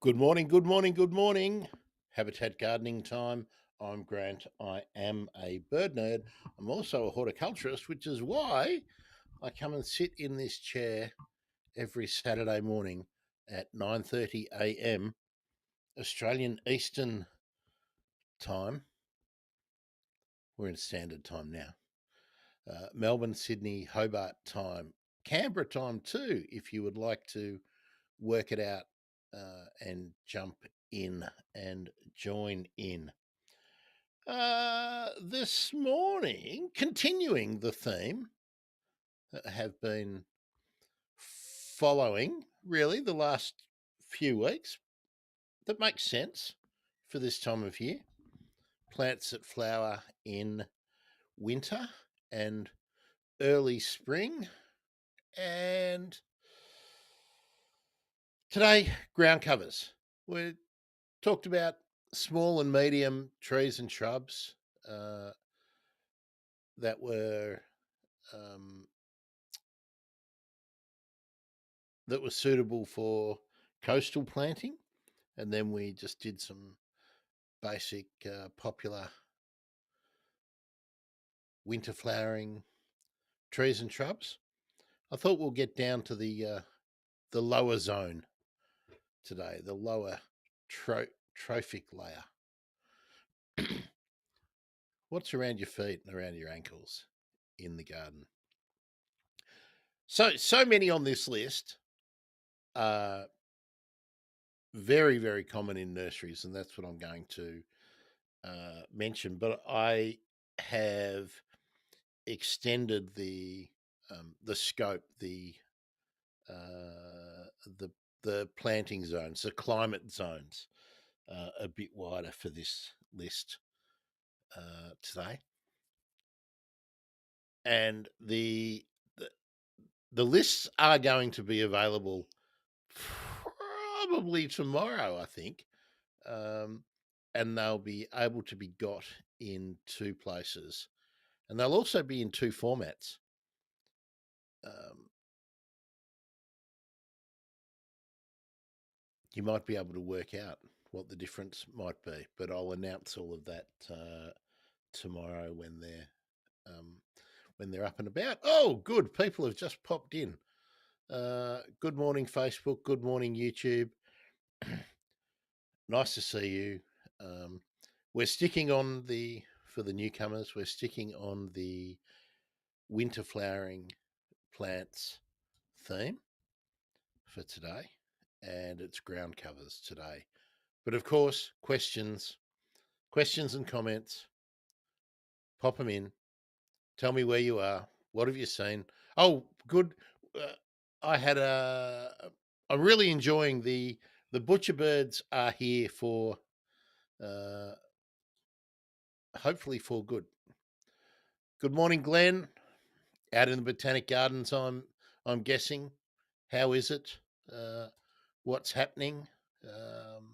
Good morning, good morning, good morning. Habitat gardening time. I'm Grant. I am a bird nerd. I'm also a horticulturist, which is why I come and sit in this chair every Saturday morning at 9:30 a.m. Australian Eastern Time. We're in standard time now. Melbourne, Sydney, Hobart time, Canberra time too, if you would like to work it out and jump in and join in. This morning, continuing the theme that I have been following really the last few weeks, that makes sense for this time of year. Plants that flower in winter and early spring. And today, ground covers. We talked about small and medium trees and shrubs that were um, that were suitable for coastal planting, and then we just did some basic popular winter flowering trees and shrubs. I thought we'll get down to the lower zone today, the lower trophic layer. What's around your feet and around your ankles in the garden? So many on this list are very, very common in nurseries, and that's what I'm going to mention. But I have extended the scope, uh, the the planting zones, the climate zones, a bit wider for this list today, and the the lists are going to be available probably tomorrow, I think, um, and they'll be able to be got in two places, and they'll also be in two formats. Um, you might be able to work out what the difference might be, but I'll announce all of that tomorrow um, when they're up and about. Oh, good! People have just popped in. Good morning, Facebook. Good morning, YouTube. Nice to see you. Um, we're sticking on for the newcomers. We're sticking on the winter flowering plants theme for today, and it's ground covers today. But of course, questions and comments, pop them in. Tell me where you are. What have you seen? Oh, good. Uh, I had a. I'm really enjoying the butcher birds are here for uh, hopefully for good. Good morning, Glenn. Out in the Botanic Gardens, I'm guessing. How is it? Uh, what's happening? Um,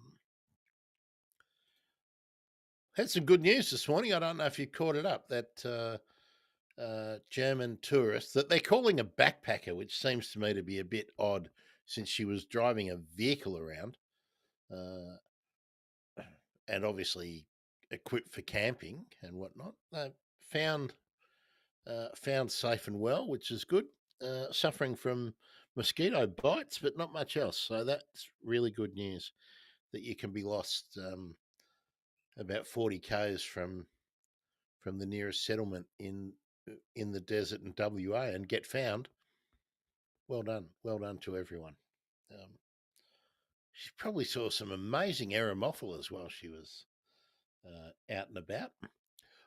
had some good news this morning. I don't know if you caught it up. That German tourist that they're calling a backpacker, which seems to me to be a bit odd since she was driving a vehicle around uh, and obviously equipped for camping and whatnot. Found found safe and well, which is good. Suffering from mosquito bites, but not much else. So that's really good news that you can be lost about 40 k's from the nearest settlement in the desert in WA and get found. Well done to everyone. Um, she probably saw some amazing aeromophilas while she was out and about.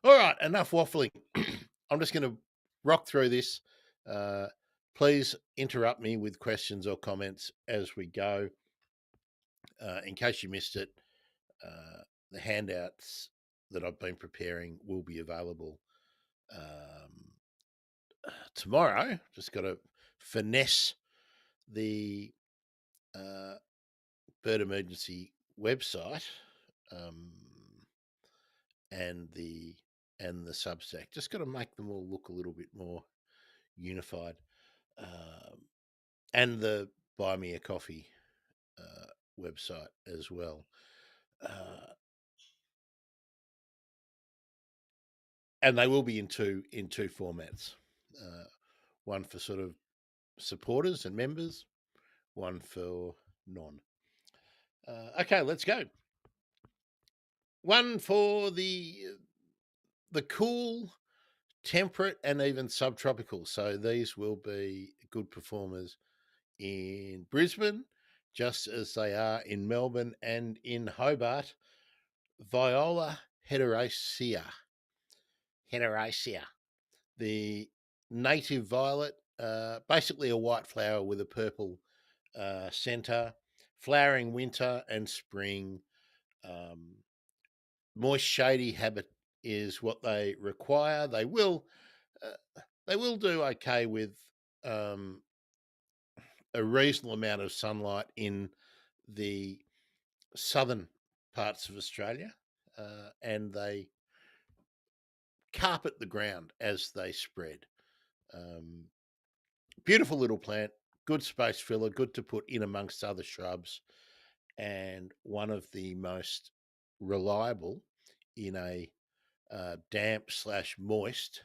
All right, enough waffling. I'm just going to rock through this. Uh, please interrupt me with questions or comments as we go. In case you missed it, the handouts that I've been preparing will be available tomorrow. Just got to finesse the uh, bird emergency website um, and the Substack. Just got to make them all look a little bit more unified. And the Buy Me a Coffee website as well. And they will be in two formats. One for sort of supporters and members, one for non. Okay, let's go. One for the cool, temperate, and even subtropical. So these will be good performers in Brisbane, just as they are in Melbourne and in Hobart. Viola heteracea. The native violet, basically a white flower with a purple centre, flowering winter and spring. Moist, shady habit is what they require. They will do okay with um, a reasonable amount of sunlight in the southern parts of Australia, and they carpet the ground as they spread. Beautiful little plant, good space filler, good to put in amongst other shrubs, and one of the most reliable in a damp / moist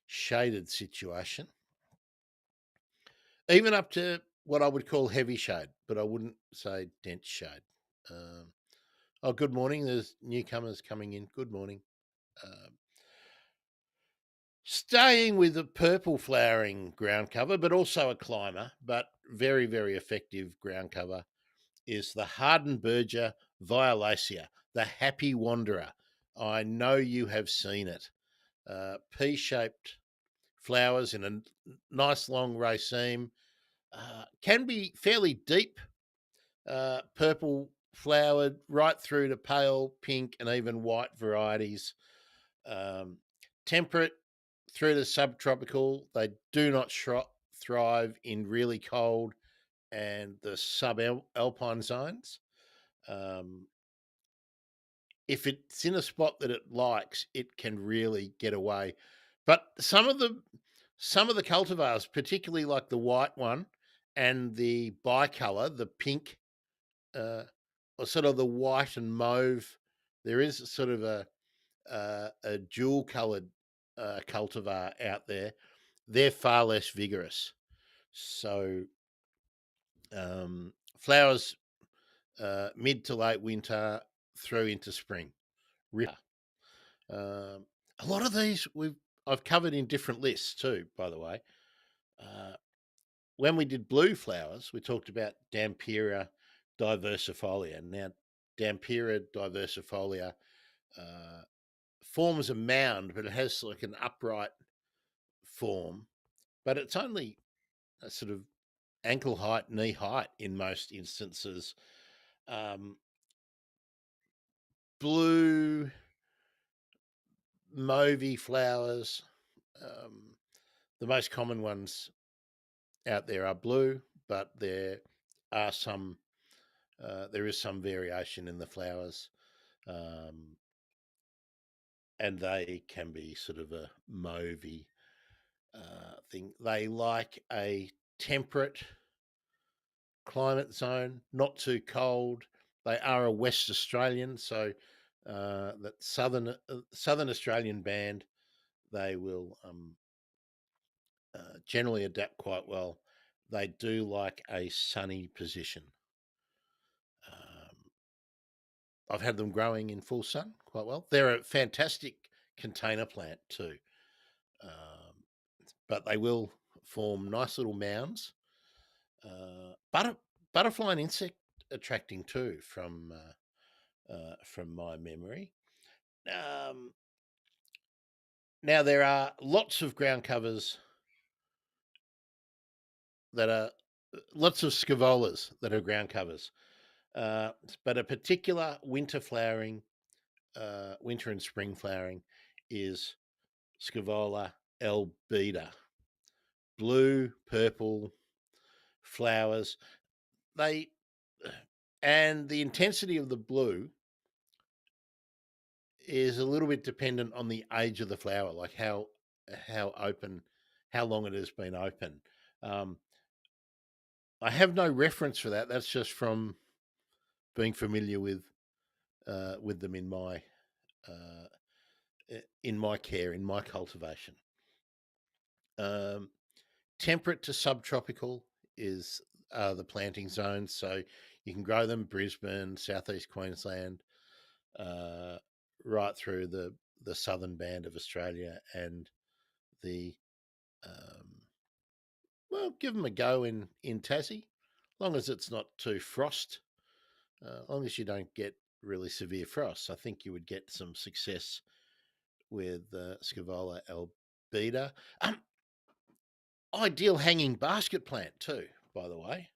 shaded situation, even up to what I would call heavy shade, but I wouldn't say dense shade. Oh, good morning. There's newcomers coming in. Good morning. Staying with the purple flowering ground cover, but also a climber, but very, very effective ground cover, is the Hardenberger violacea, the happy wanderer. I know you have seen it. Pea-shaped flowers in a nice long raceme. Can be fairly deep, purple flowered, right through to pale pink and even white varieties. Temperate through to subtropical. They do not thrive in really cold and the subalpine zones. If it's in a spot that it likes, it can really get away. But some of the cultivars, particularly like the white one and the bicolor, the pink, or sort of the white and mauve, there is sort of a dual coloured cultivar out there. They're far less vigorous. So flowers mid to late winter through into spring. A lot of these I've covered in different lists too, by the way. When we did blue flowers, we talked about Dampira diversifolia. Now, Dampira diversifolia forms a mound, but it has like an upright form, but it's only a sort of ankle height, knee height in most instances. Blue, mauvey flowers. The most common ones out there are blue, but there are some. There is some variation in the flowers, and they can be sort of a mauvey thing. They like a temperate climate zone, not too cold. They are a West Australian, so that southern Australian band, they will generally adapt quite well. They do like a sunny position. I've had them growing in full sun quite well. They're a fantastic container plant too, but they will form nice little mounds. Butterfly and insect attracting too, from my memory. Now there are lots of ground covers that are lots of scaevolas that are ground covers, but a particular winter flowering, winter and spring flowering, is Scaevola albida. Blue, purple flowers. And the intensity of the blue is a little bit dependent on the age of the flower, like how open, how long it has been open. I have no reference for that. That's just from being familiar with them uh, in my care, in my cultivation. Um, Temperate to subtropical is the planting zones, so you can grow them Brisbane, southeast Queensland, uh, right through the southern band of Australia, and the well, give them a go in Tassie, long as it's not too frost. Long as you don't get really severe frosts, I think you would get some success with Scaevola albida. Um, Ideal hanging basket plant too, by the way.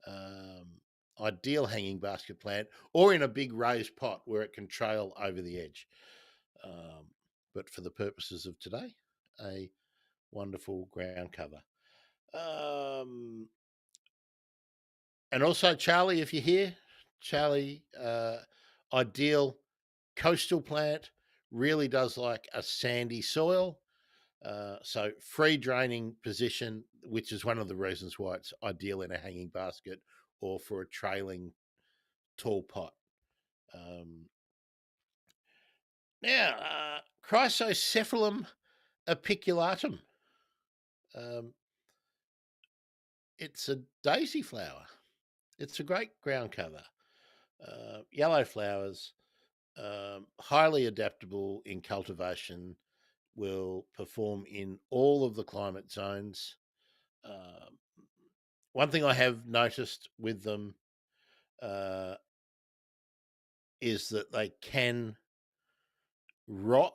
Um, Ideal hanging basket plant, or in a big raised pot where it can trail over the edge. Um, but for the purposes of today, a wonderful ground cover. Um, and also, Charlie, if you're here, Charlie, ideal coastal plant, really does like a sandy soil. So free draining position, which is one of the reasons why it's ideal in a hanging basket or for a trailing tall pot. Um, Now, Chrysocephalum apiculatum. Um, it's a daisy flower. It's a great ground cover. Yellow flowers, highly adaptable in cultivation, will perform in all of the climate zones. Um, One thing I have noticed with them uh, is that they can rot.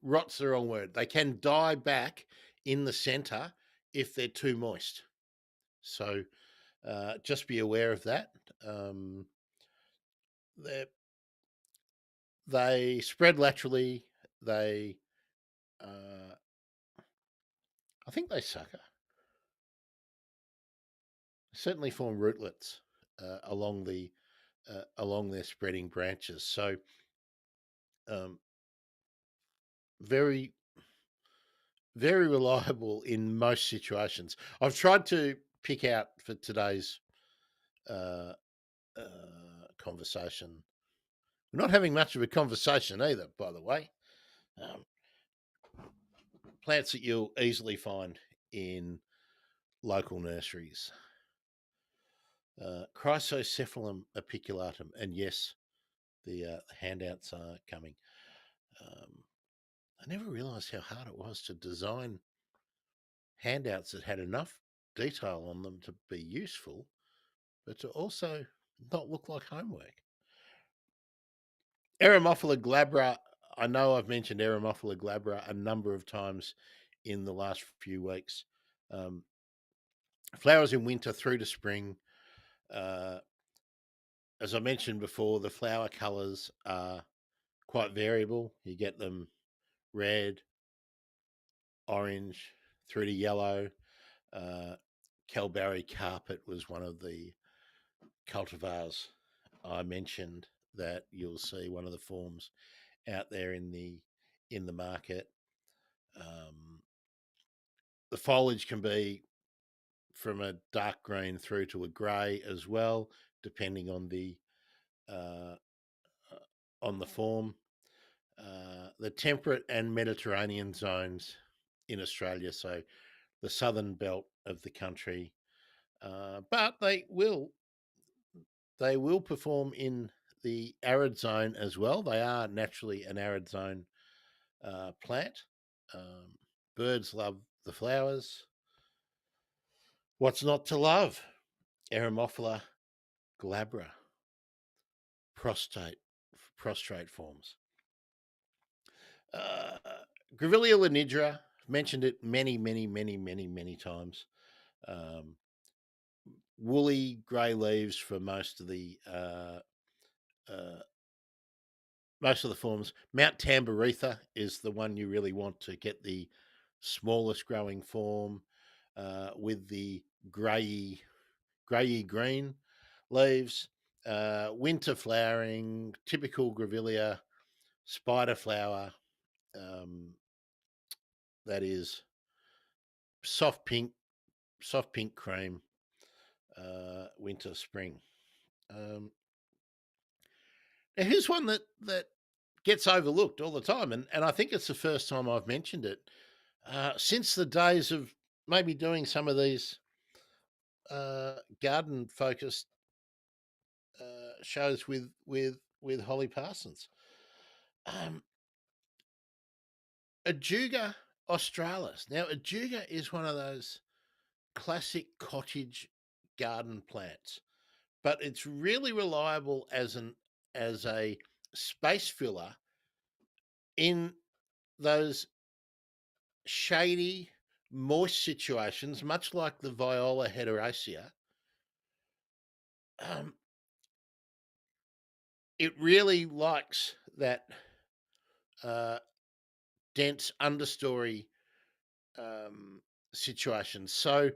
Rot's the wrong word. They can die back in the center if they're too moist. So just be aware of that. Um, they spread laterally. They, I think they sucker. Certainly form rootlets along their spreading branches. So um, very very reliable in most situations. I've tried to pick out for today's uh, conversation. We're not having much of a conversation either, by the way. Um, Plants that you'll easily find in local nurseries. Chrysocephalum apiculatum, and yes, the handouts are coming. Um, I never realised how hard it was to design handouts that had enough detail on them to be useful, but to also not look like homework. Eremophila glabra. I know I've mentioned Eremophila glabra a number of times in the last few weeks. Um, Flowers in winter through to spring. Uh, as I mentioned before, the flower colours are quite variable. You get them red, orange, through to yellow. Uh, Kelberry carpet was one of the cultivars I mentioned that you'll see one of the forms out there in the market. Um, the foliage can be from a dark green through to a grey as well, depending uh, on the form. The temperate and Mediterranean zones in Australia, so the southern belt of the country, but they will perform in the arid zone as well. They are naturally an arid zone plant. Um, Birds love the flowers. What's not to love? Eremophila glabra, prostate, prostrate forms. Uh, Grevillea lanidra, mentioned it many, many, many, many, many times. Um, Woolly grey leaves for uh, most of the forms. Mount Tamboretha is the one you really want to get the smallest growing form with the greyy green leaves. Winter flowering, typical Grevillea, spider flower. Um, that is soft pink cream. winter, spring. Now here's one that gets overlooked all the time, and I think it's the first time I've mentioned it since the days of maybe doing some of these garden focused shows with Holly Parsons. Ajuga australis. Now, Ajuga is one of those classic cottage garden plants, but it's really reliable as a space filler in those shady, moist situations, much like the Viola heteracea. Um, it really likes that uh, dense understory situation. So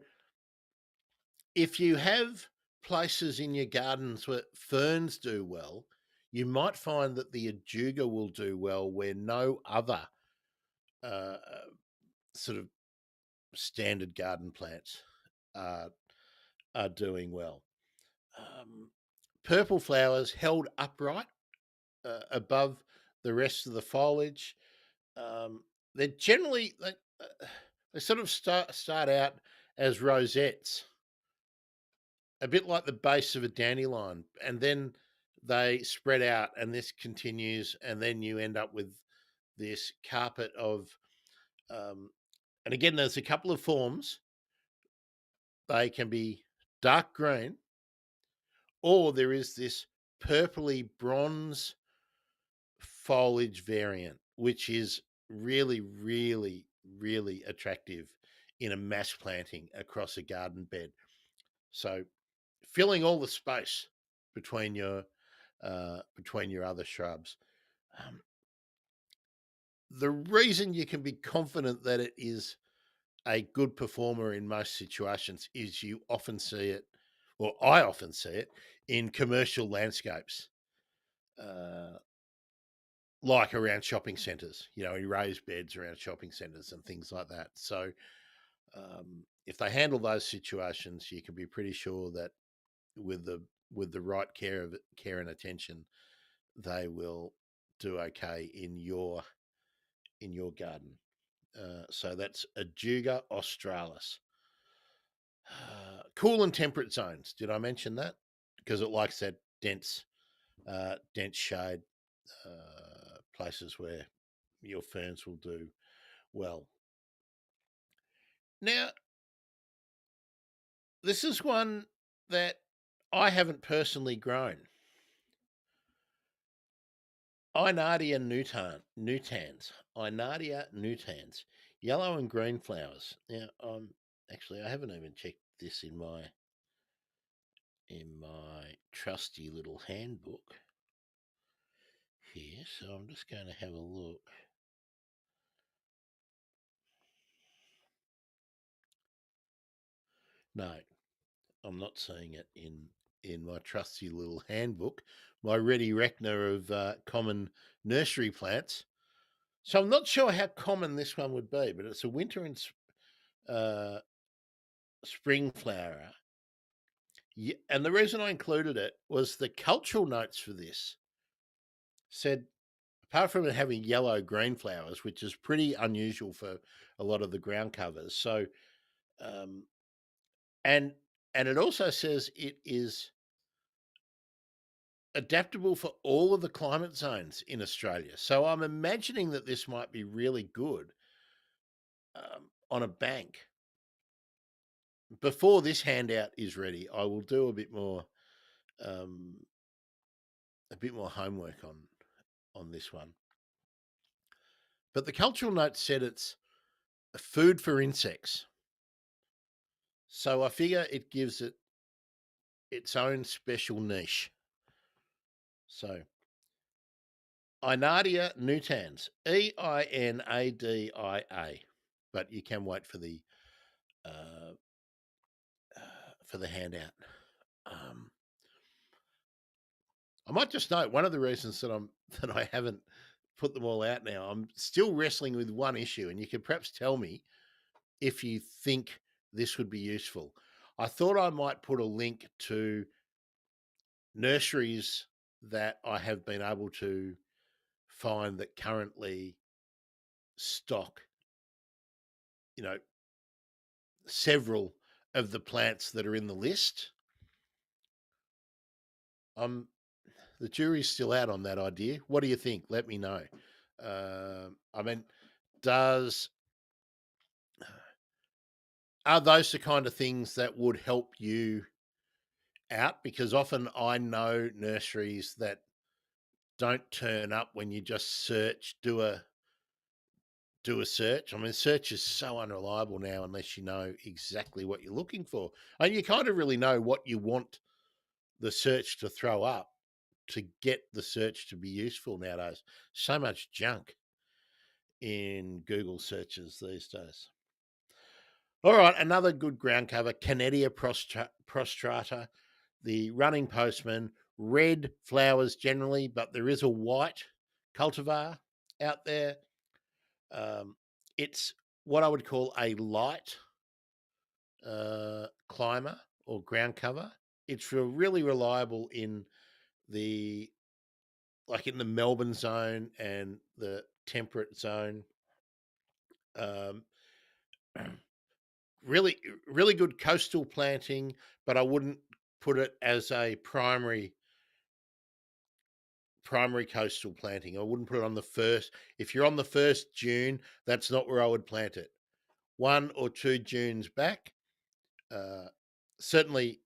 if you have places in your gardens where ferns do well, you might find that the ajuga will do well where no other uh, sort of standard garden plants are, are doing well. Um, Purple flowers held upright above the rest of the foliage. Um, they're generally they sort of start out as rosettes, a bit like the base of a dandelion, and then they spread out, and this continues, and then you end up with this carpet of. And again, there's a couple of forms. They can be dark green, or there is this purpley bronze foliage variant, which is really, really, really attractive in a mass planting across a garden bed. So filling all the space between your other shrubs. Um, the reason you can be confident that it is a good performer in most situations is you often see it, or I often see it, in commercial landscapes, uh, like around shopping centres, in raised beds around shopping centres and things like that. So if they handle those situations, you can be pretty sure that with the right care and attention, they will do okay in your garden. So that's Ajuga australis. Cool and temperate zones. Did I mention that? Because it likes that dense shade, places where your ferns will do well. Now, this is one that I haven't personally grown. Inadia nutans. Inadia nutans. Yellow and green flowers. Now, actually, I haven't even checked this in my trusty little handbook here, so I'm just going to have a look. No, I'm not seeing it in my trusty little handbook, my ready reckoner of common nursery plants. So I'm not sure how common this one would be, but it's a winter and uh, spring flower. Yeah, and the reason I included it was the cultural notes for this said, apart from it having yellow green flowers, which is pretty unusual for a lot of the ground covers. So, um, and it also says it is adaptable for all of the climate zones in Australia. So I'm imagining that this might be really good on a bank. Before this handout is ready, I will do um, a bit more homework on this one. But the cultural note said it's a food for insects. So I figure it gives it its own special niche. So Einadia nutans, Einadia, but you can wait uh, for the handout. I might just note one of the reasons that I haven't put them all out now. I'm still wrestling with one issue, and you could perhaps tell me if you think this would be useful. I thought I might put a link to nurseries that I have been able to find that currently stock, you know, several of the plants that are in the list. The jury's still out on that idea. What do you think? Let me know. I mean, does are those the kind of things that would help you out? Because often I know nurseries that don't turn up when you just do a search. I mean, search is so unreliable now unless you know exactly what you're looking for. And you kind of really know what you want the search to throw up to get the search to be useful nowadays. So much junk in Google searches these days. All right, another good ground cover, Canedia prostrata, the running postman, red flowers generally, but there is a white cultivar out there. It's what I would call a light climber or ground cover. It's really reliable in the in the Melbourne zone and the temperate zone. Um, really, really good coastal planting, but I wouldn't put it as a primary coastal planting. I wouldn't put it on the first. If you're on the first dune, that's not where I would plant it. 1 or 2 dunes back. Uh, Certainly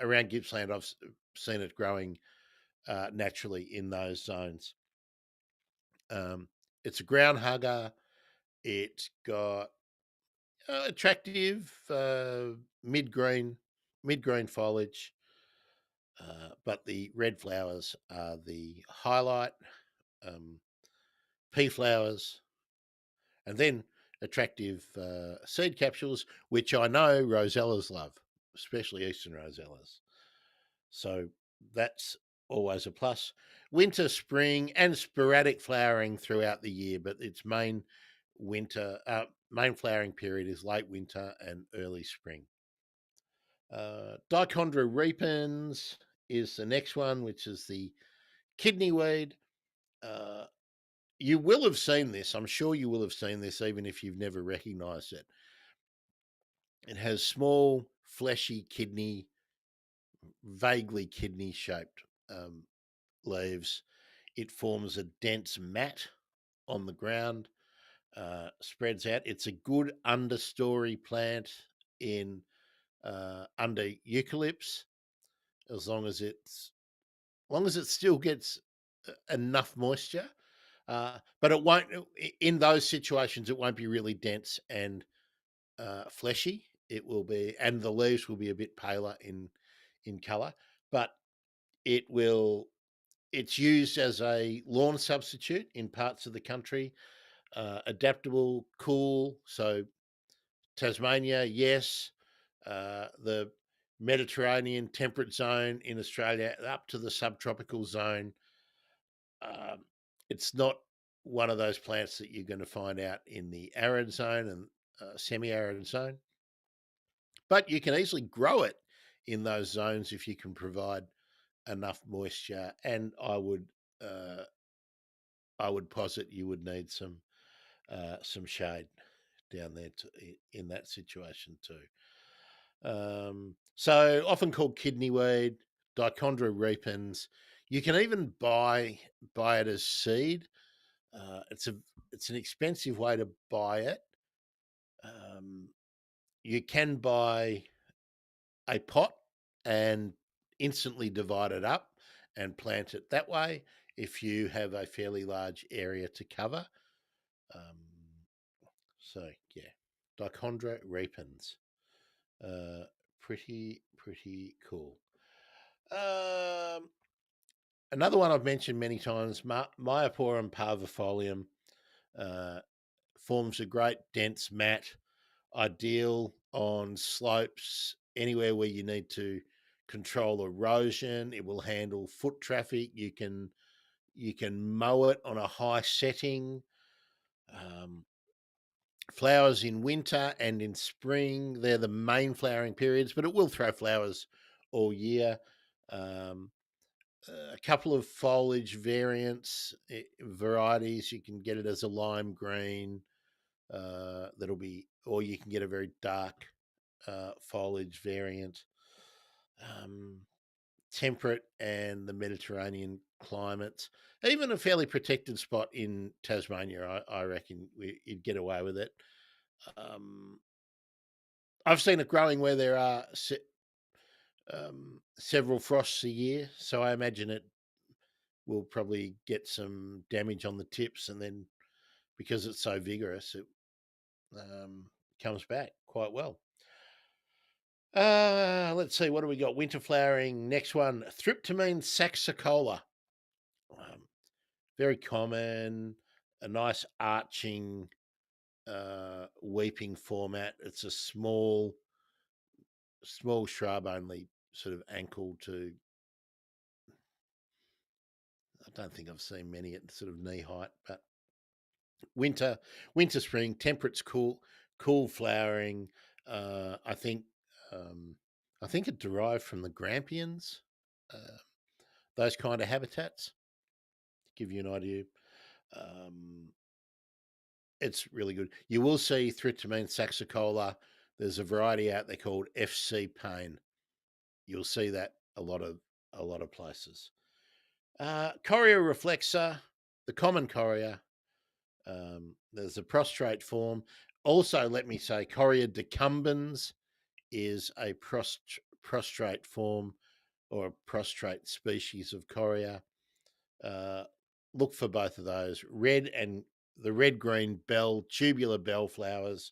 around Gippsland, I've seen it growing naturally in those zones. It's a ground hugger. It's got attractive mid-green foliage, but the red flowers are the highlight. Um, pea flowers, and then attractive seed capsules, which I know rosellas love, especially eastern rosellas. So that's always a plus. Winter, spring, and sporadic flowering throughout the year, but its main flowering period is late winter and early spring. Dichondra repens is the next one, which is the kidney weed. Uh, you will have seen this. I'm sure you will have seen this, even if you've never recognised it. It has small, fleshy vaguely kidney shaped leaves. It forms a dense mat on the ground, spreads out. It's a good understory plant in under eucalypts, as long as it still gets enough moisture. But it won't. In those situations, it won't be really dense and fleshy. It will be, and the leaves will be a bit paler in color. But it will. It's used as a lawn substitute in parts of the country. Adaptable, cool. So Tasmania, yes. The Mediterranean temperate zone in Australia, up to the subtropical zone. Um, it's not one of those plants that you're going to find out in the arid zone and semi-arid zone, but you can easily grow it in those zones if you can provide enough moisture. And uh, I would posit you would need some shade down there in that situation too. So often called kidney weed, Dichondra repens. You can even buy it as seed. It's an expensive way to buy it. Um, you can buy a pot and instantly divide it up and plant it that way if you have a fairly large area to cover. Um, so yeah, Dichondra repens, uh, pretty cool. Um, Another one I've mentioned many times, Myoporum parvifolium, uh, forms a great dense mat, ideal on slopes, anywhere where you need to control erosion. It will handle foot traffic. You can mow it on a high setting. Um, Flowers in winter and in spring. They're the main flowering periods, but it will throw flowers all year. Um, a couple of foliage variants, varieties. You can get it as a lime green. That'll be, or you can get a very dark foliage variant. Temperate and the Mediterranean climates. Even a fairly protected spot in Tasmania, I reckon you'd get away with it. I've seen it growing where there are several frosts a year, so I imagine it will probably get some damage on the tips, and then because it's so vigorous, it comes back quite well. Let's see, what do we got? Winter flowering. Next one, Thryptomene saxicola. Very common, a nice arching, weeping format. It's a small shrub, only sort of ankle to. I don't think I've seen many at sort of knee height, but winter, spring, temperate's cool flowering. I think, I think it derived from the Grampians, those kind of habitats. To give you an idea, it's really good. You will see Thryptomene saxicola. There's a variety out there called FC Pain. You'll see that a lot of places. Coria reflexa, the common coria. There's a prostrate form. Also, let me say, Coria decumbens is a prostrate form or a prostrate species of coria. Look for both of those. Red and the red-green bell, tubular bell flowers.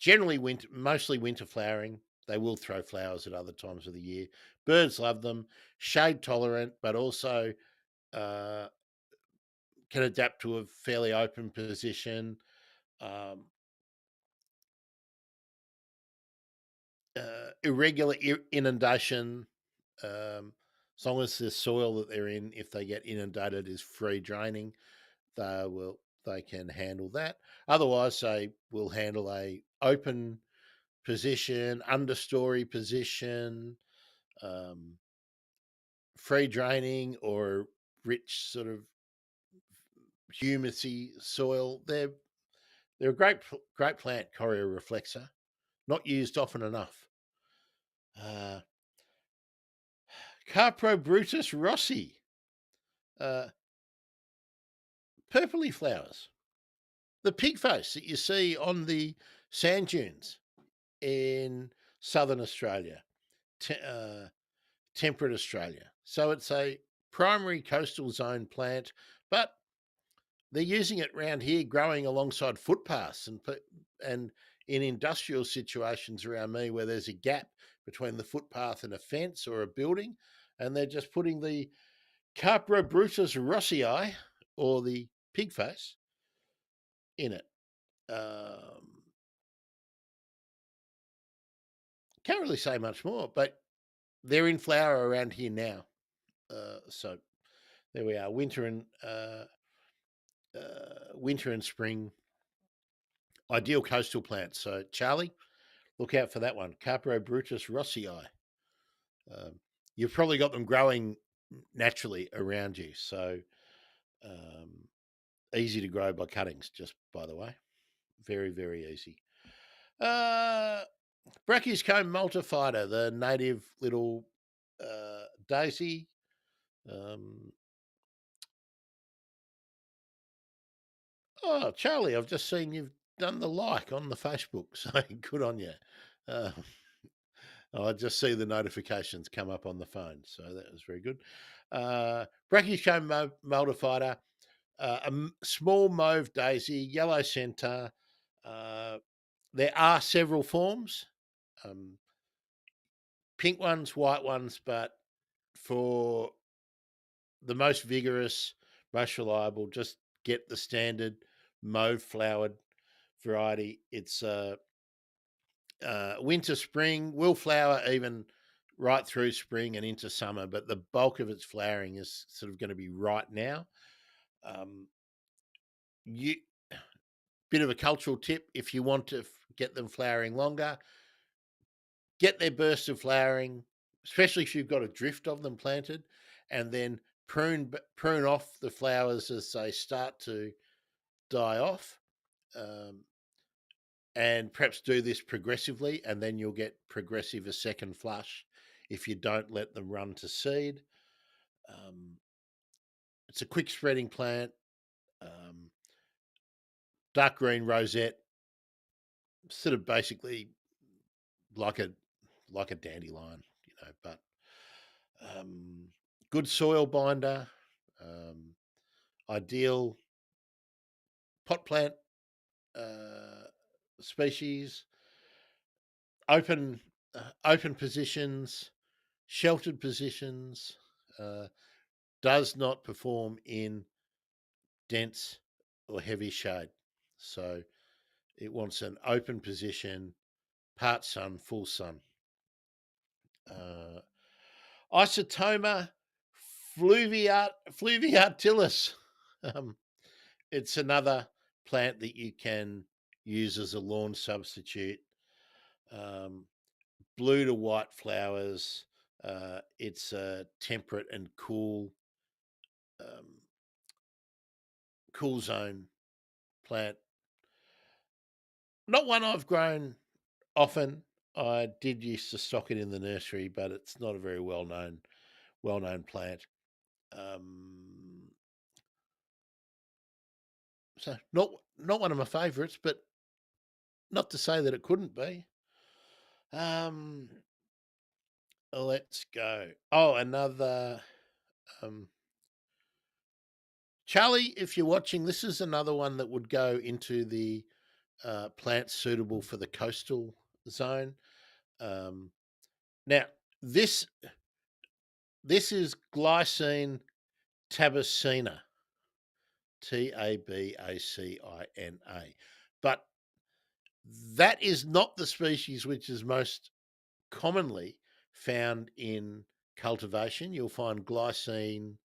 Generally mostly winter flowering. They will throw flowers at other times of the year. Birds love them. Shade tolerant, but also can adapt to a fairly open position. Irregular inundation. As long as the soil that they're in, if they get inundated, is free draining, they can handle that. Otherwise, they will handle a open position, understory position, free draining or rich sort of humusy soil. They're a great plant, Coria reflexa, not used often enough. Carpro Rossi, purpley flowers. The pig face that you see on the sand dunes in southern Australia, temperate Australia. So it's a primary coastal zone plant, but they're using it around here, growing alongside footpaths and in industrial situations around me where there's a gap between the footpath and a fence or a building, and they're just putting the Carpro Rossii, or the pig face, in it. Can't really say much more, but they're in flower around here now. So there we are. Winter and spring, ideal coastal plants. So Charlie, look out for that one, Carpro Rossii. You've probably got them growing naturally around you, so easy to grow by cuttings. Just by the way, very easy. Brachyscombe multifida, the native little daisy. Oh, Charlie, I've just seen you've done the like on the Facebook, so good on you. I just see the notifications come up on the phone, so that was very good. Brachyscombe multifida, a small mauve daisy, yellow centre. There are several forms, pink ones, white ones, but for the most vigorous, most reliable, just get the standard mauve flowered variety. It's winter, spring, will flower even right through spring and into summer, but the bulk of its flowering is sort of going to be right now. You bit of a cultural tip: if you want to get them flowering longer, get their burst of flowering, especially if you've got a drift of them planted, and then prune off the flowers as they start to die off. Um, and perhaps do this progressively, and then you'll get progressive a second flush if you don't let them run to seed. Um, it's a quick spreading plant, um, dark green rosette, sort of basically like a dandelion, but um, good soil binder, um, ideal pot plant uh, species, open open positions, sheltered positions. Uh, does not perform in dense or heavy shade. So it wants an open position, part sun, full sun. Uh, Isotoma fluviatilis. Um, it's another plant that you can use as a lawn substitute. Um, blue to white flowers. It's a temperate and um, cool zone plant. Not one I've grown often. I did used to stock it in the nursery, but it's not a very well known plant. Um, so not one of my favourites, but not to say that it couldn't be. Um, let's go. Oh, another Charlie. If you're watching, this is another one that would go into the plants suitable for the coastal zone. Um, now this this is glycine tabacina, Tabacina. But that is not the species which is most commonly found in cultivation. You'll find Glycine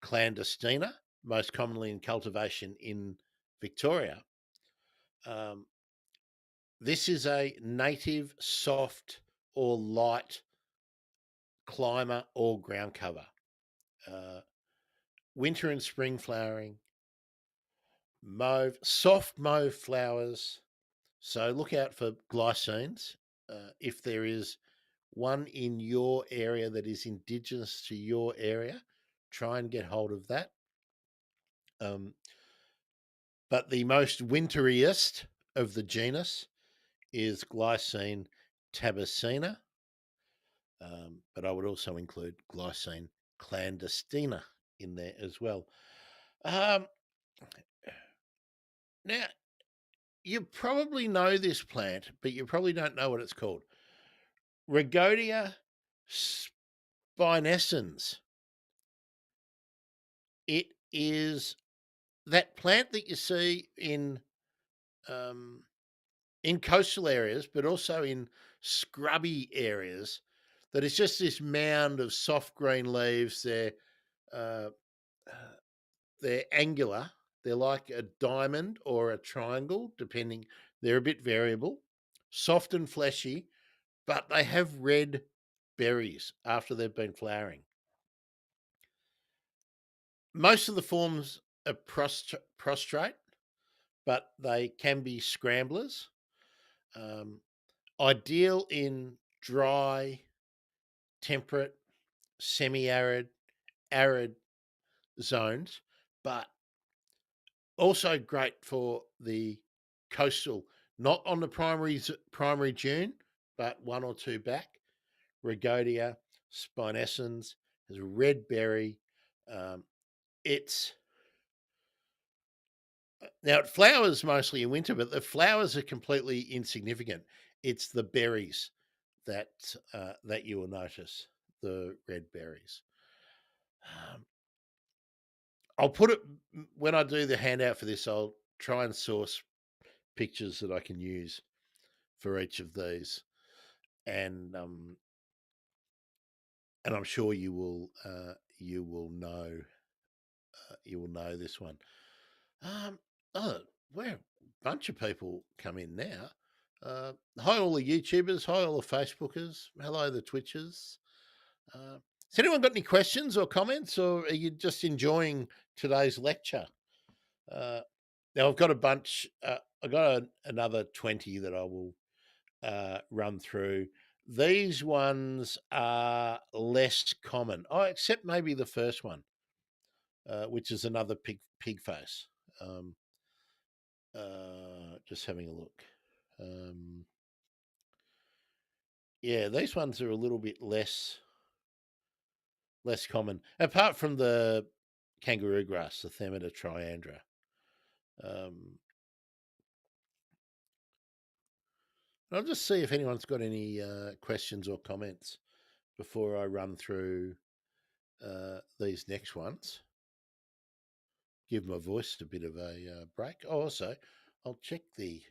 clandestina, most commonly in cultivation in Victoria. Um, this is a native, soft, or light climber or ground cover. Uh, winter and spring flowering, soft mauve flowers. So look out for glycines. If there is one in your area that is indigenous to your area, try and get hold of that. But the most winteriest of the genus is Glycine tabacina. But I would also include Glycine clandestina in there as well. Um, now, you probably know this plant, but you probably don't know what it's called. Rhagodia spinescens. It is that plant that you see um, in coastal areas, but also in scrubby areas. That is just this mound of soft green leaves. Uh, they're angular. They're like a diamond or a triangle, depending. They're a bit variable, soft and fleshy, but they have red berries after they've been flowering. Most of the forms are prostrate, but they can be scramblers. Um, ideal in dry, temperate, semi-arid, arid zones, but also great for the coastal, not on the primary dune, but one or two back. Rhagodia spinescens has a red berry. Um, it's Now it flowers mostly in winter, but the flowers are completely insignificant. It's the berries that you will notice, the red berries. Um, I'll put it when I do the handout for this. I'll try and source pictures that I can use for each of these, and I'm sure you will know this one. Um, oh, where? bunch of people come in now. Hi, all the YouTubers. Hi, all the Facebookers. Hello, the Twitchers. Has anyone got any questions or comments, or are you just enjoying today's lecture? Now, I've got a bunch. I've got another 20 that I will run through. These ones are less common. Oh, except maybe the first one, which is another pig face. Just having a look. Yeah, these ones are a little bit less common, apart from the kangaroo grass, the Themata triandra. I'll just see if anyone's got any questions or comments before I run through these next ones. Give my voice a bit of a break. Oh, also, I'll check the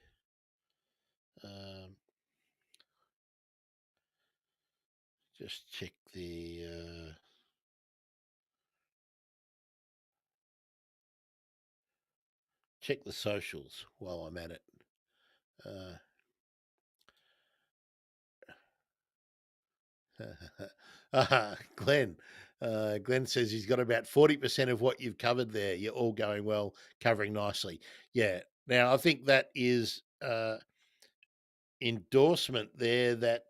just check the check the socials while I'm at it. Glenn. Glenn says he's got about 40% of what you've covered there. You're all going well, covering nicely. Yeah. Now, I think that is endorsement there that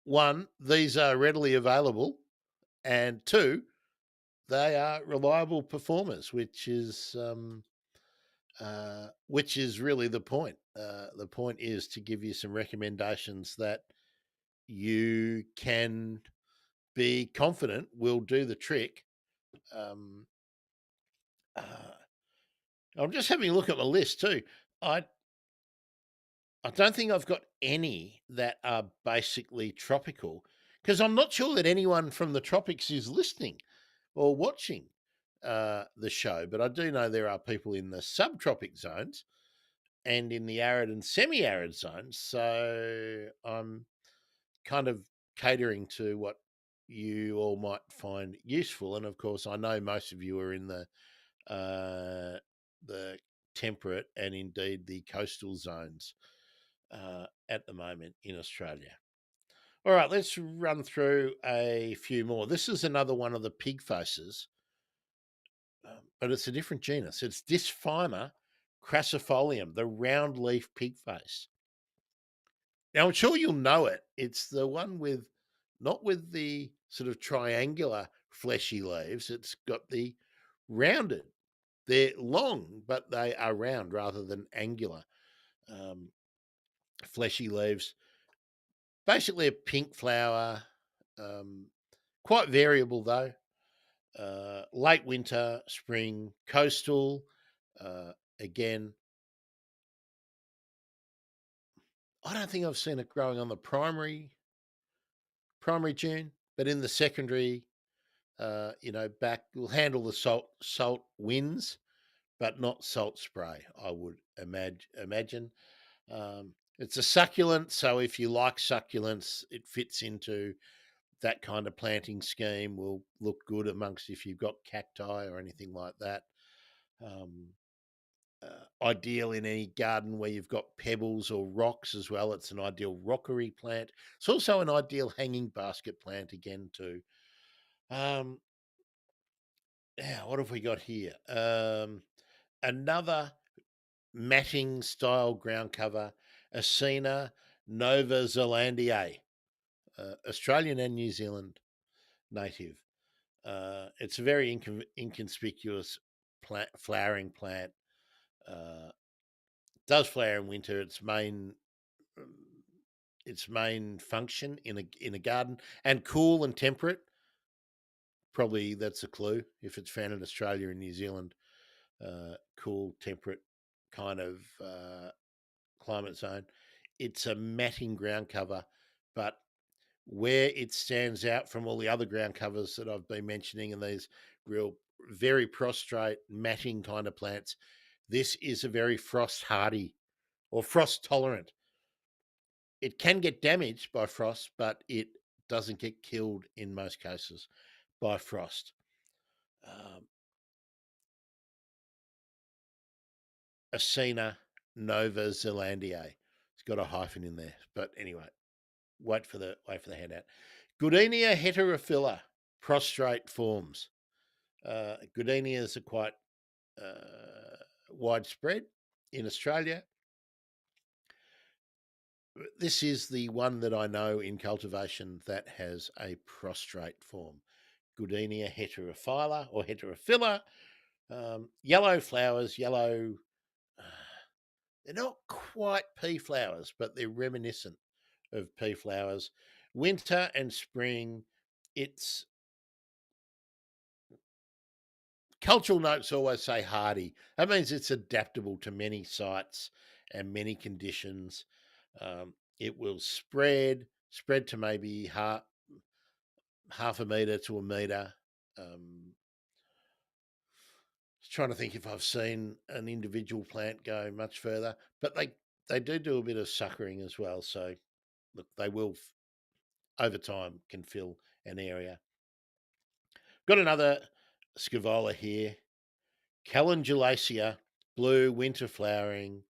one, these are readily available, and two, they are reliable performers, which is really the point. The point is to give you some recommendations that you can be confident will do the trick. I'm just having a look at my list too. I don't think I've got any that are basically tropical, because I'm not sure that anyone from the tropics is listening or watching the show. But I do know there are people in the subtropic zones and in the arid and semi-arid zones. So I'm kind of catering to what you all might find useful. And of course, I know most of you are in the temperate and indeed the coastal zones at the moment in Australia. All right, let's run through a few more. This is another one of the pig faces, but it's a different genus. It's Dysphyma crassifolium, the round leaf pig face. Now, I'm sure you'll know it. It's the one with, not with the sort of triangular fleshy leaves. It's got the rounded. They're long, but they are round rather than angular. Fleshy leaves. Basically a pink flower. Quite variable though. Late winter, spring, coastal. Again, I don't think I've seen it growing on the primary June, but in the secondary, back will handle the salt winds, but not salt spray. I would imagine. It's a succulent, so if you like succulents, it fits into that kind of planting scheme. Will look good amongst if you've got cacti or anything like that. Ideal in any garden where you've got pebbles or rocks as well. It's an ideal rockery plant. It's also an ideal hanging basket plant again too. Now, what have we got here? Another matting style ground cover, Acina nova zelandiae, Australian and New Zealand native. It's a very inconspicuous flowering plant. Does flower in winter. Its main function in a garden, and cool and temperate. Probably that's a clue if it's found in Australia and New Zealand. Cool, temperate kind of climate zone. It's a matting ground cover, but where it stands out from all the other ground covers that I've been mentioning and these real very prostrate matting kind of plants, this is a very frost hardy or frost tolerant. It can get damaged by frost, but it doesn't get killed in most cases by frost. Acina Nova Zelandiae. It's got a hyphen in there, but anyway, wait for the handout. Goodenia heterophylla, prostrate forms. Goodenias are quite widespread in Australia. This is the one that I know in cultivation that has a prostrate form. Goodenia heterophylla or heterophylla. Yellow flowers, yellow. They're not quite pea flowers, but they're reminiscent of pea flowers. Winter and spring, it's cultural notes always say hardy. That means it's adaptable to many sites and many conditions. It will spread to maybe half a metre to a metre. Just trying to think if I've seen an individual plant go much further, but they do a bit of suckering as well. So look, they will over time can fill an area. Got another scavola here, Calendulaceae, blue, winter flowering,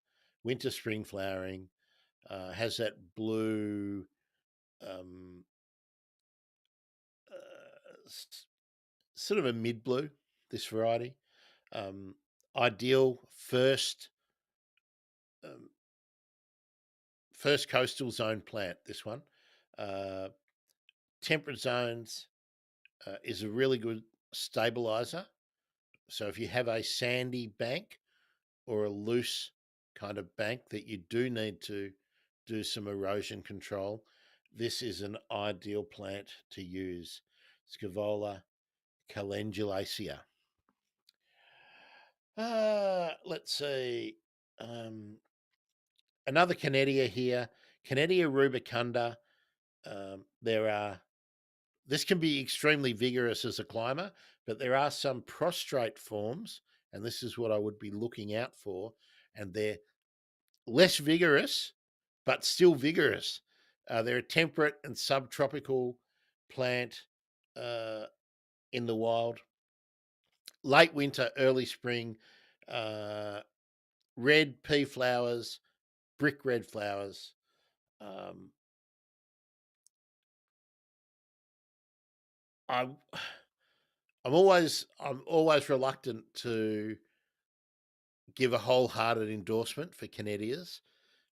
winter spring flowering, has that blue sort of a mid blue, this variety. Ideal um, first coastal zone plant, this one. Temperate zones is a really good stabilizer. So if you have a sandy bank or a loose kind of bank that you do need to do some erosion control, this is an ideal plant to use. Scavola calendulaceae. Let's see. Another Canedia here, Canedia rubicunda. This can be extremely vigorous as a climber, but there are some prostrate forms, and this is what I would be looking out for, and they're less vigorous, but still vigorous. They're a temperate and subtropical plant in the wild. Late winter, early spring, red pea flowers, brick red flowers. I'm I'm always reluctant to give a wholehearted endorsement for Canedias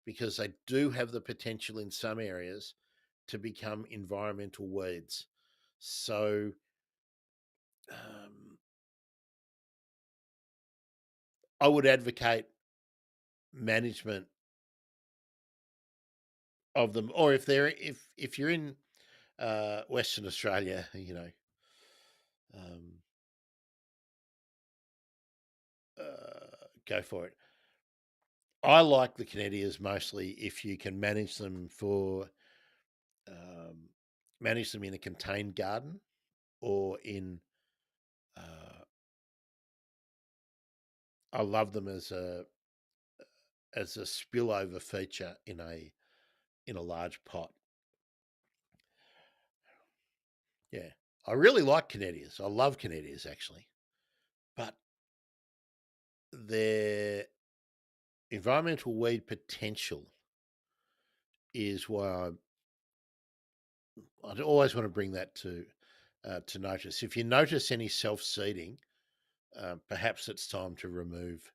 because they do have the potential in some areas to become environmental weeds. So I would advocate management of them, or if you're in Western Australia, go for it. I like the Canedias mostly if you can manage them in a contained garden or in. I love them as a spillover feature in a large pot. Yeah, I really like Canedias. I love Canedias actually, but their environmental weed potential is why I'd always want to bring that to notice. If you notice any self-seeding, perhaps it's time to remove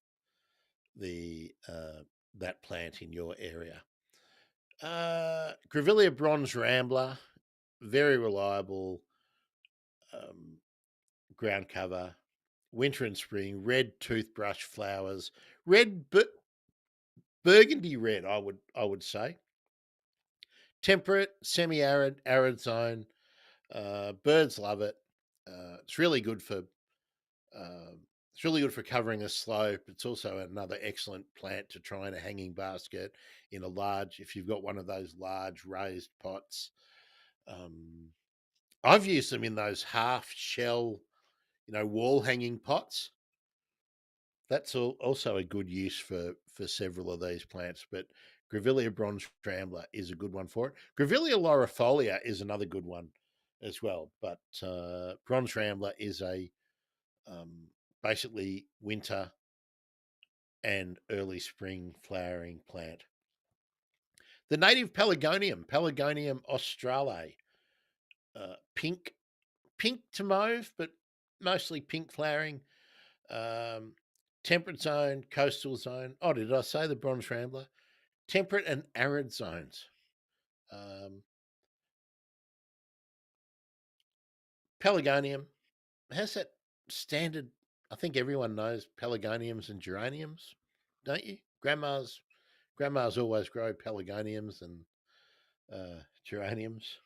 the that plant in your area. Grevillea bronze rambler, very reliable ground cover. Winter and spring, red toothbrush flowers, burgundy red. I would say temperate, semi-arid, arid zone. Birds love it. It's really good for covering a slope. It's also another excellent plant to try in a hanging basket in a large. If you've got one of those large raised pots, I've used them in those half shell, wall hanging pots. That's also a good use for several of these plants. But Grevillea bronze rambler is a good one for it. Grevillea laurifolia is another good one as well. But bronze rambler is a basically winter and early spring flowering plant. The native Pelargonium australe, pink, pink to mauve, but mostly pink flowering. Um, Temperate zone, coastal zone. Oh, did I say the bronze rambler? Temperate and arid zones. Um, Pelargonium has that standard. I think everyone knows pelargoniums and geraniums, don't you? Grandmas always grow pelargoniums and geraniums.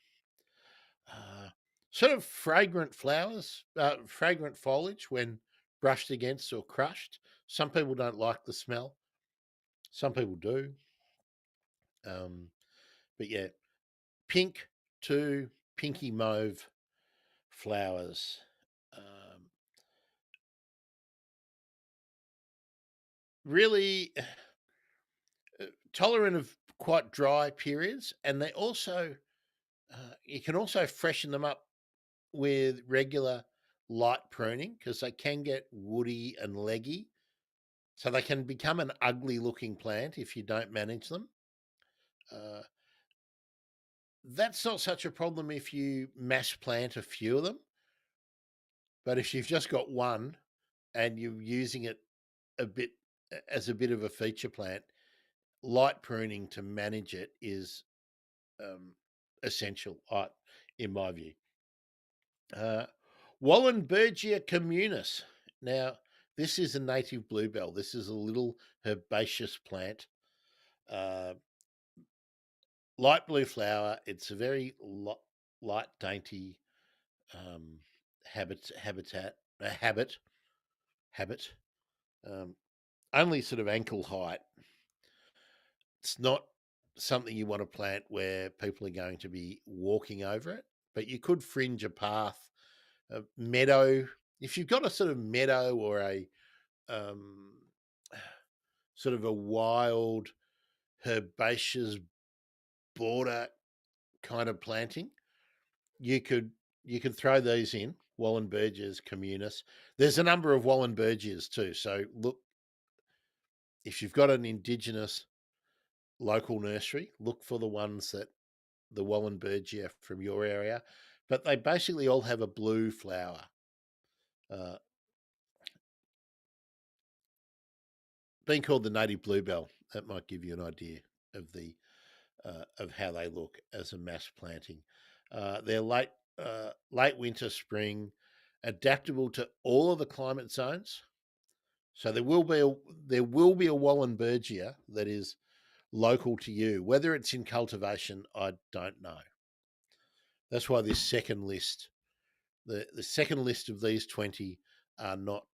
Uh, Sort of fragrant flowers, fragrant foliage when brushed against or crushed. Some people don't like the smell. Some people do. Um, but yeah, pink to pinky mauve flowers. Really tolerant of quite dry periods, and they also you can also freshen them up with regular light pruning because they can get woody and leggy, so they can become an ugly looking plant if you don't manage them. Uh, that's not such a problem if you mass plant a few of them, but if you've just got one and you're using it a bit as a bit of a feature plant, light pruning to manage it is um, essential, in my view. Uh, Wallenbergia communis. Now, this is a native bluebell. This is a little herbaceous plant. Uh, Light blue flower. It's a very light, dainty um, habit. Um, Only sort of ankle height. It's not something you want to plant where people are going to be walking over it, but you could fringe a path, a meadow. If you've got a sort of meadow or a um, sort of a wild herbaceous border kind of planting, you could you could throw these in. Wallenbergias communis. There's a number of Wallenbergias too. So look, if you've got an indigenous local nursery, look for the ones that the Wallenbergia from your area, but they basically all have a blue flower. Uh, Being called the native bluebell, that might give you an idea of the of how they look as a mass planting. They're late winter, spring, adaptable to all of the climate zones. So there will be a Wallenbergia that is local to you. Whether it's in cultivation, I don't know. That's why this second list, the second list of these 20 are not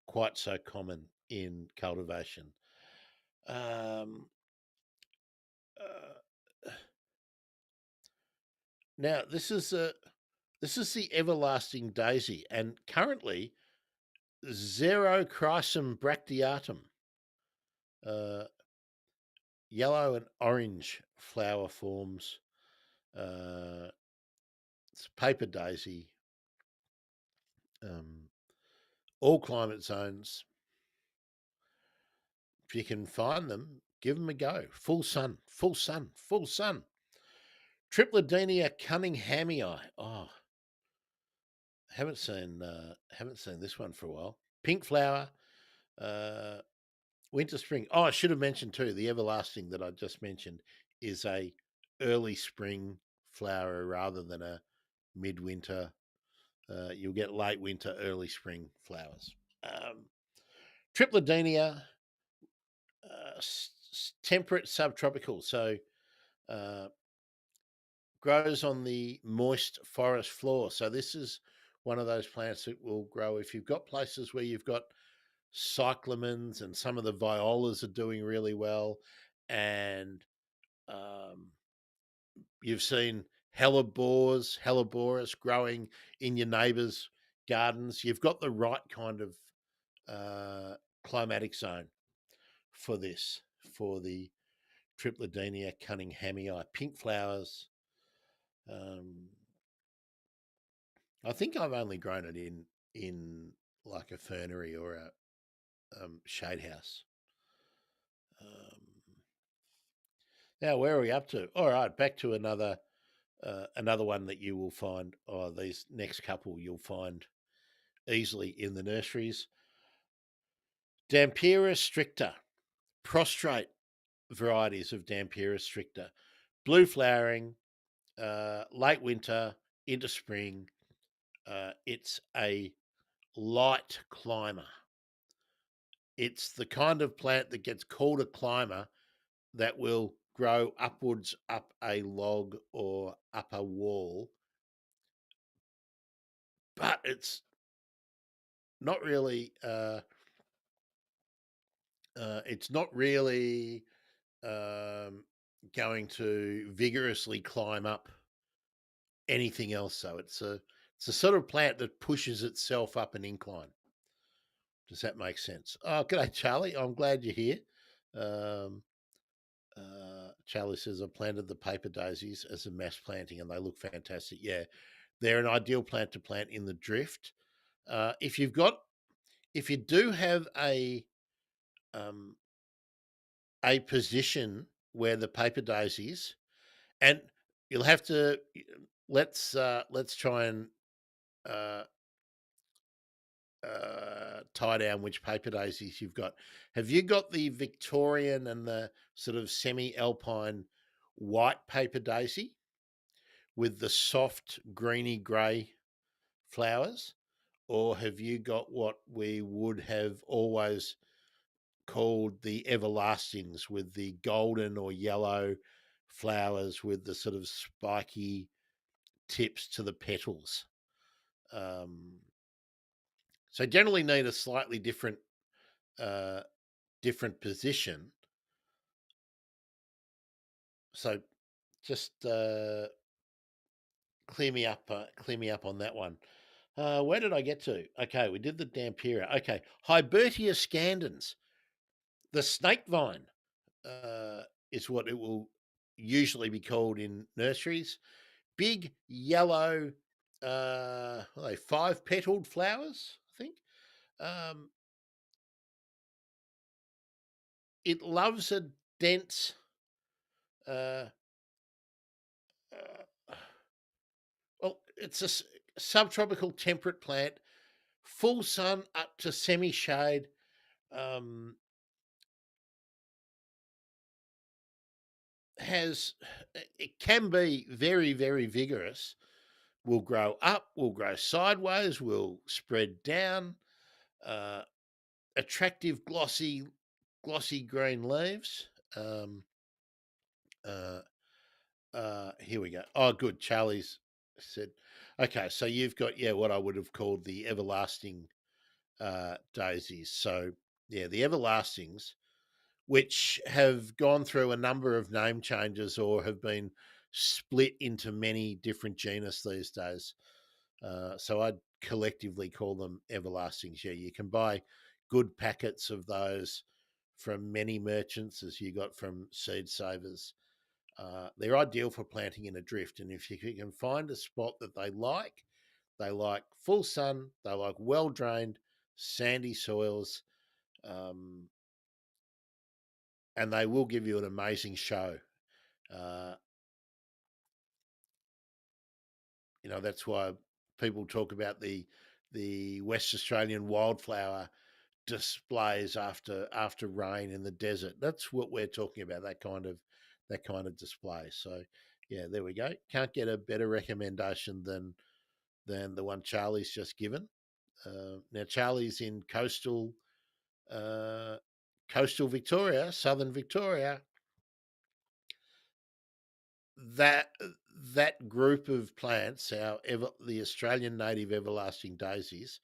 quite so common in cultivation. Um, uh, Now this is the everlasting daisy, and currently Xerochrysum bracteatum, uh, yellow and orange flower forms. Uh, it's paper daisy. Um, all climate zones. If you can find them, give them a go. Full sun, full sun, full sun. Tripledenia cunninghamii. Oh, haven't seen this one for a while. Pink flower, uh, winter spring. Oh, I should have mentioned too. The everlasting that I just mentioned is a early spring flower rather than a midwinter. You'll get late winter, early spring flowers. Um, Tripledenia, temperate subtropical. So uh, grows on the moist forest floor. So this is one of those plants that will grow if you've got places where you've got cyclamens and some of the violas are doing really well, and um, you've seen helleborus growing in your neighbours' gardens. You've got the right kind of uh, climatic zone for this, for the Tripledenia cunninghamii. Pink flowers. Um, I think I've only grown it in like a fernery or shade house. Now, where are we up to? All right, back to another one that you will find. Oh, these next couple you'll find easily in the nurseries. Dampira stricta, prostrate varieties of Dampira stricta, blue flowering, late winter into spring. It's a light climber. It's the kind of plant that gets called a climber that will grow upwards up a log or up a wall, but it's not really. It's not really um, going to vigorously climb up anything else. So it's a sort of plant that pushes itself up an incline. Does that make sense? Oh, g'day, Charlie. I'm glad you're here. Um, Charlie says I planted the paper daisies as a mass planting, and they look fantastic. Yeah, they're an ideal plant to plant in the drift. If you do have um, a position where the paper daisies, and you'll have to let's try and uh, tie down which paper daisies you've got. Have you got the Victorian and the sort of semi-alpine white paper daisy with the soft greeny grey flowers? Or have you got what we would have always called the everlastings with the golden or yellow flowers with the sort of spiky tips to the petals? Um, so generally need a slightly uh, different position. So just clear me up on that one. Where did I get to? Okay, we did the Dampira. Okay, Hybertia scandens, the snake vine, uh, is what it will usually be called in nurseries. Big yellow, what are they, five-petaled flowers, I think. Um, it loves a dense, uh, well, it's a subtropical temperate plant, full sun up to semi-shade. Um, has it can be very, very vigorous. Will grow up, will grow sideways, will spread down. Uh, Attractive, glossy green leaves. Um, uh, Here we go. Oh, good. Charlie's said, okay, so you've got, yeah, what I would have called the everlasting daisies. So, yeah, the everlastings, which have gone through a number of name changes or have been split into many different genus these days. So I'd collectively call them everlastings. Yeah, you can buy good packets of those from many merchants, as you got from Seed Savers. They're ideal for planting in a drift, and if you can find a spot that they like full sun, they like well drained, sandy soils, um, and they will give you an amazing show. Uh, that's why people talk about the West Australian wildflower displays after rain in the desert. That's what we're talking about. That kind of display. So yeah, there we go. Can't get a better recommendation than the one Charlie's just given. Now Charlie's in uh, coastal Victoria, southern Victoria. That that group of plants, the Australian native everlasting daisies,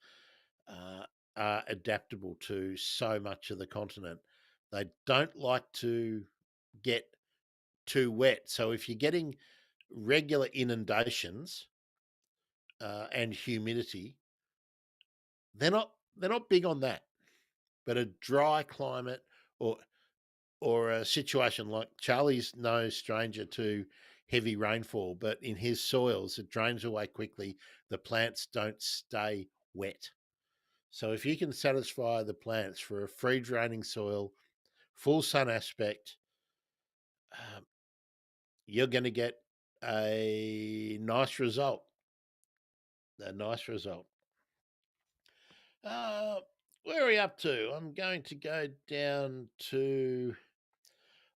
uh, are adaptable to so much of the continent. They don't like to get too wet. So if you're getting regular inundations and humidity, they're not big on that. But a dry climate or or a situation like Charlie's no stranger to heavy rainfall, but in his soils it drains away quickly. The plants don't stay wet. So if you can satisfy the plants for a free draining soil, full sun aspect, um, you're going to get a nice result. A nice result. Uh, where are we up to? I'm going to go down to.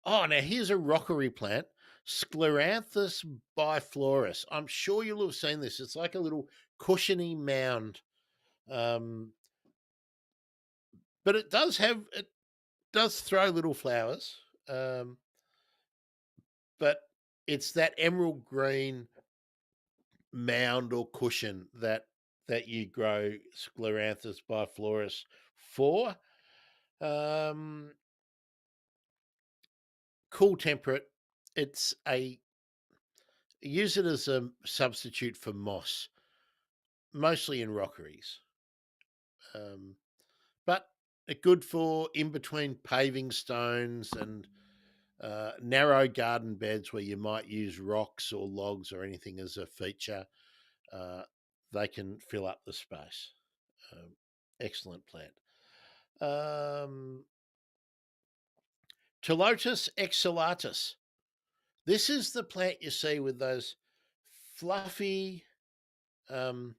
Oh, now here's a rockery plant, Scleranthus biflorus. I'm sure you'll have seen this. It's like a little cushiony mound, um, but it does throw little flowers, um, but it's that emerald green mound or cushion that you grow Scleranthus biflorus for. Um, cool temperate. It's a use it as a substitute for moss, mostly in rockeries, um, but good for in between paving stones and narrow garden beds where you might use rocks or logs or anything as a feature. Uh, they can fill up the space. Um, excellent plant. Um, Telotus exhalatus. This is the plant you see with those fluffy, um,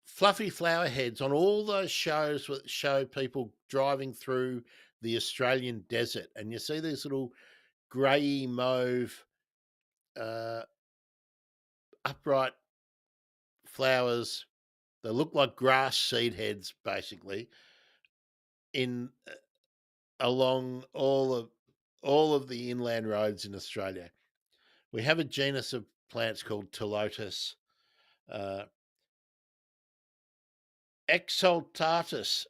fluffy flower heads on all those shows that show people driving through the Australian desert, and you see these little grey mauve, uh, upright flowers. They look like grass seed heads, basically, in along all of the inland roads in Australia. We have a genus of plants called Telotus. Uh, Exaltatus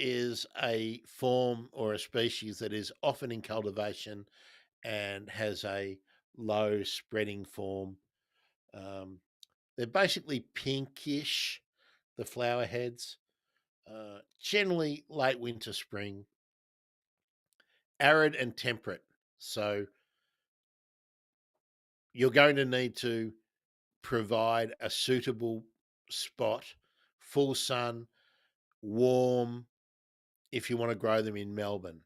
is a form or a species that is often in cultivation and has a low spreading form. Um, they're basically pinkish, the flower heads, generally late winter, spring, arid and temperate. So you're going to need to provide a suitable spot, full sun, warm, if you want to grow them in Melbourne.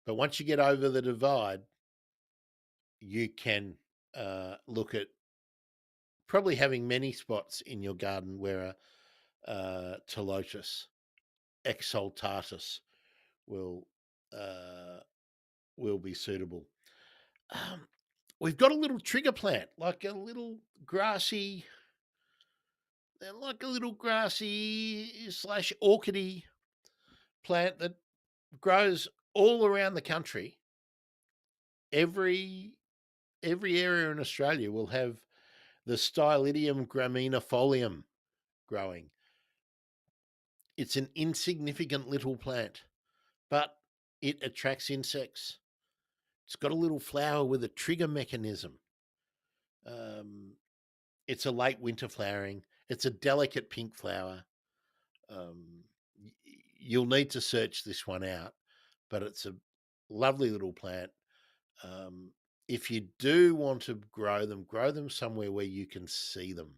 But once you get over the divide, you can look at probably having many spots in your garden where a Telotus exaltatus will uh, will be suitable. Um, we've got a little trigger plant, like a little grassy, slash orchidy plant that grows all around the country. Every every area in Australia will have the Stylidium graminifolium growing. It's an insignificant little plant, but it attracts insects. It's got a little flower with a trigger mechanism. Um, it's a late winter flowering. It's a delicate pink flower. Um, you'll need to search this one out, but it's a lovely little plant. Um, if you do want to grow them somewhere where you can see them,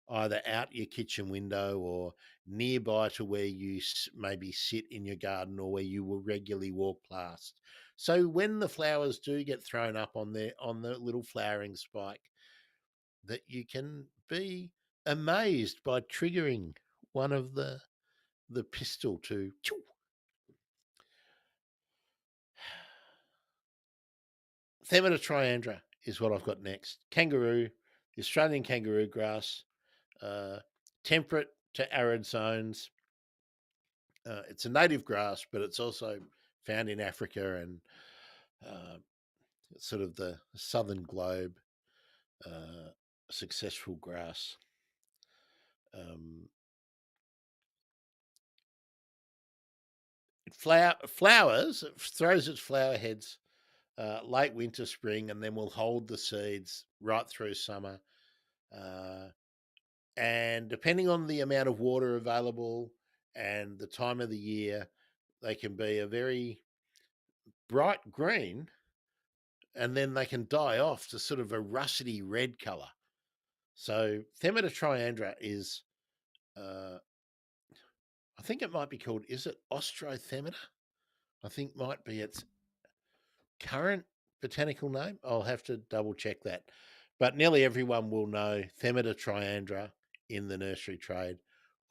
either out your kitchen window or nearby to where you maybe sit in your garden or where you will regularly walk past. So when the flowers do get thrown up on the little flowering spike, that you can be amazed by triggering one of the pistol to. Themata triandra is what I've got next. Kangaroo, the Australian kangaroo grass, uh, temperate to arid zones. It's a native grass, but it's also found in Africa and uh, sort of the southern globe. Successful grass. Um, flowers, it throws its flower heads late winter, spring, and then will hold the seeds right through summer. Uh, and depending on the amount of water available and the time of the year, they can be a very bright green, and then they can die off to sort of a russety red color. So Themata triandra is uh, I think it might be called, is it Ostrophemeter? I think might be its current botanical name. I'll have to double check that. But nearly everyone will know Themata triandra in the nursery trade,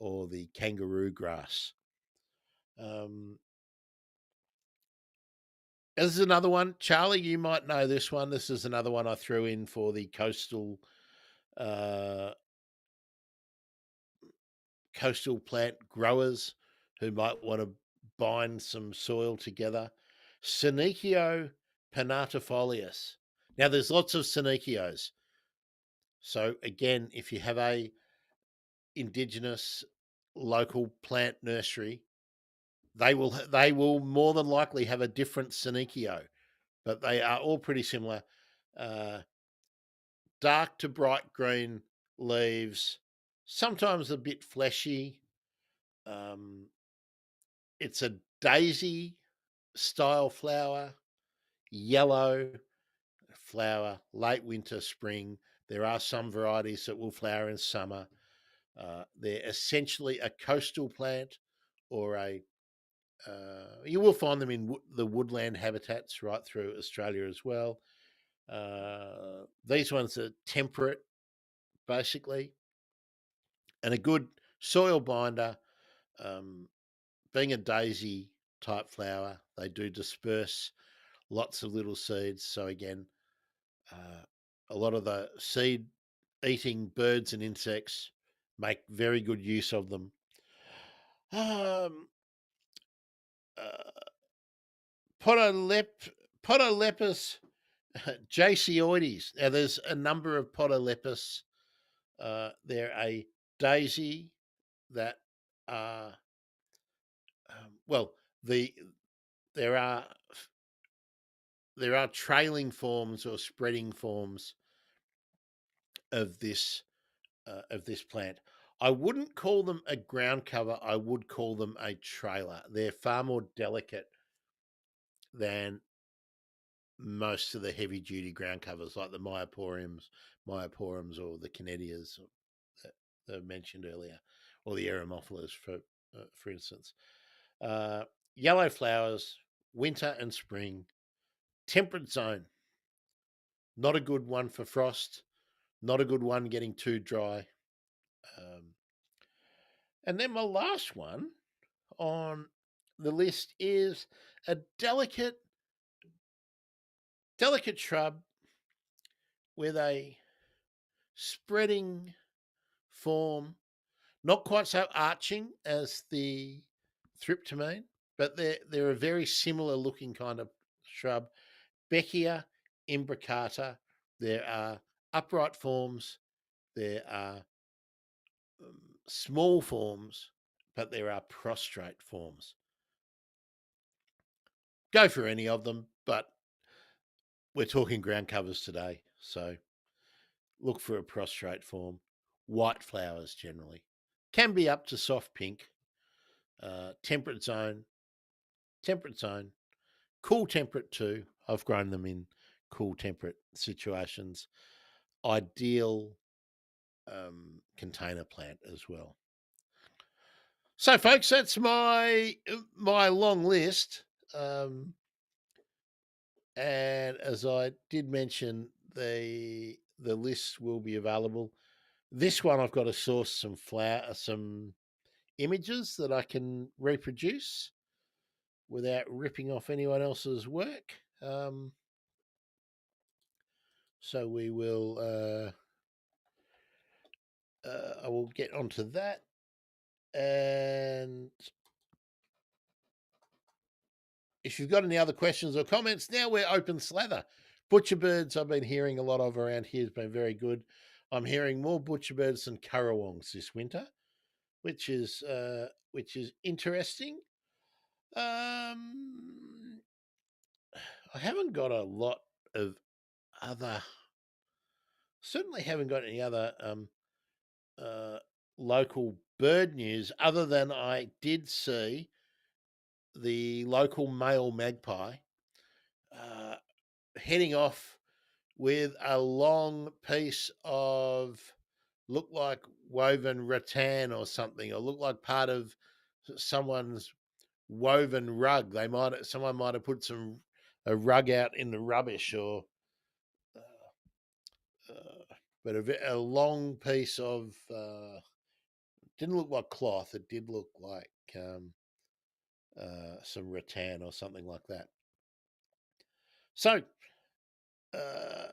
or the kangaroo grass. Um, this is another one. Charlie, you might know this one. This is another one I threw in for the uh, coastal plant growers who might want to bind some soil together. Senecio pinnatifolius. Now, there's lots of Senecios. So again, if you have a indigenous local plant nursery, they will more than likely have a different Senecio, but they are all pretty similar. Uh, Dark to bright green leaves, sometimes a bit fleshy. Um, it's a daisy style flower, yellow flower, late winter, spring. There are some varieties that will flower in summer. They're essentially a coastal plant, or you will find them in the woodland habitats right through Australia as well. These ones are temperate, basically, and a good soil binder. Um, Being a daisy type flower, they do disperse lots of little seeds. So again, a lot of the seed eating birds and insects make very good use of them. Um, uh, Podolep- Podolepis jaceoides. Now, there's a number of Podolepis. They're a daisy that are, well, the there are trailing forms or spreading forms of this plant. I wouldn't call them a ground cover. I would call them a trailer. They're far more delicate than most of the heavy duty ground covers, like the myoporiums, or the Cannedias that I mentioned earlier, or the Eremophilas, for instance. Uh, Yellow flowers, winter and spring, temperate zone. Not a good one for frost. Not a good one getting too dry. Um, and then my last one on the list is a delicate shrub with a spreading form, not quite so arching as the thryptomene, but they're a very similar looking kind of shrub. Beckia imbricata. There are upright forms. There are small forms, but there are prostrate forms. Go for any of them, but we're talking ground covers today, so look for a prostrate form. White flowers generally can be up to soft pink. Temperate zone, cool temperate too. I've grown them in cool temperate situations. Ideal container plant as well. So, folks, that's my long list. And as I did mention, the list will be available. This one I've got to source some images that I can reproduce without ripping off anyone else's work. So we will. I will get onto that, and if you've got any other questions or comments, now we're open slather. Butcherbirds I've been hearing a lot of around here has been very good. I'm hearing more butcherbirds than currawongs this winter, which is interesting. Um, I haven't got a lot of other. Certainly haven't got any other uh, local bird news other than I did see the local male magpie uh, heading off with a long piece of look like woven rattan or something, or look like part of someone's woven rug. Someone might have put a rug out in the rubbish, or but a long piece of didn't look like cloth. It did look like some rattan or something like that. So uh,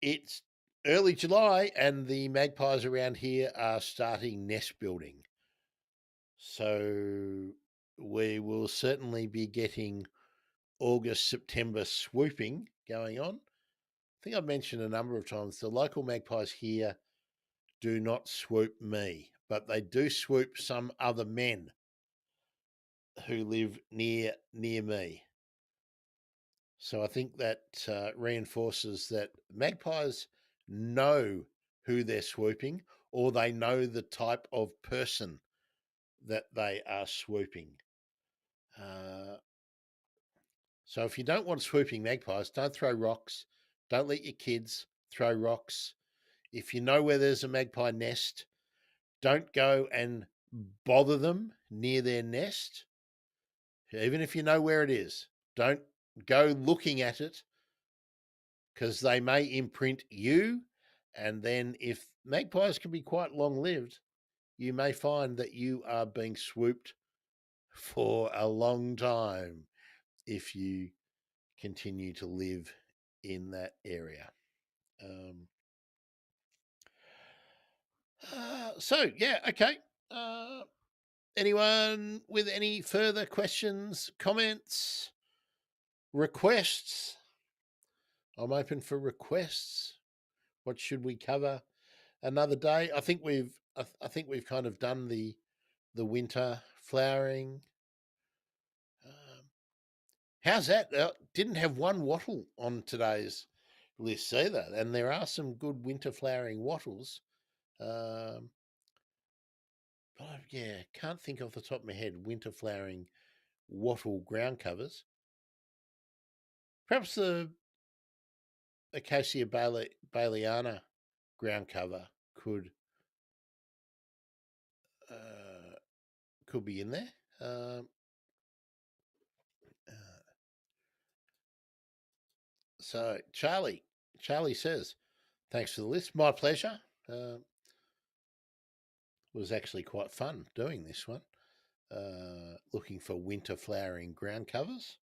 it's early July, and the magpies around here are starting nest building. So we will certainly be getting August, September swooping going on. I think I've mentioned a number of times the local magpies here do not swoop me, but they do swoop some other men who live near me. So I think that reinforces that magpies know who they're swooping, or they know the type of person that they are swooping. So if you don't want swooping magpies, don't throw rocks. Don't let your kids throw rocks. If you know where there's a magpie nest, don't go and bother them near their nest. Even if you know where it is, don't go looking at it, because they may imprint you. And then, if magpies can be quite long lived, you may find that you are being swooped for a long time if you continue to live in that area. Okay. Anyone with any further questions, comments, requests? I'm open for requests. What should we cover another day? I think we've kind of done the winter flowering. How's that? Didn't have one wattle on today's list either, and there are some good winter flowering wattles. But can't think off the top of my head winter flowering wattle ground covers. Perhaps the Acacia Baileyana ground cover could be in there. So Charlie says, "Thanks for the list. My pleasure. Was actually quite fun doing this one. Looking for winter flowering ground covers.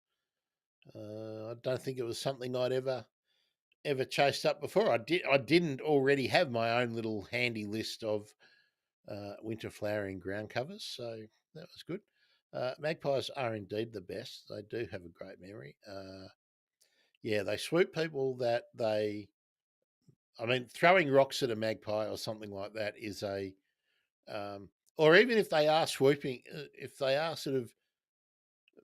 I don't think it was something I'd ever chased up before. I didn't already have my own little handy list of winter flowering ground covers, so that was good. Magpies are indeed the best. They do have a great memory. They swoop people that throwing rocks at a magpie or something like that is or even if they are swooping, if they are sort of,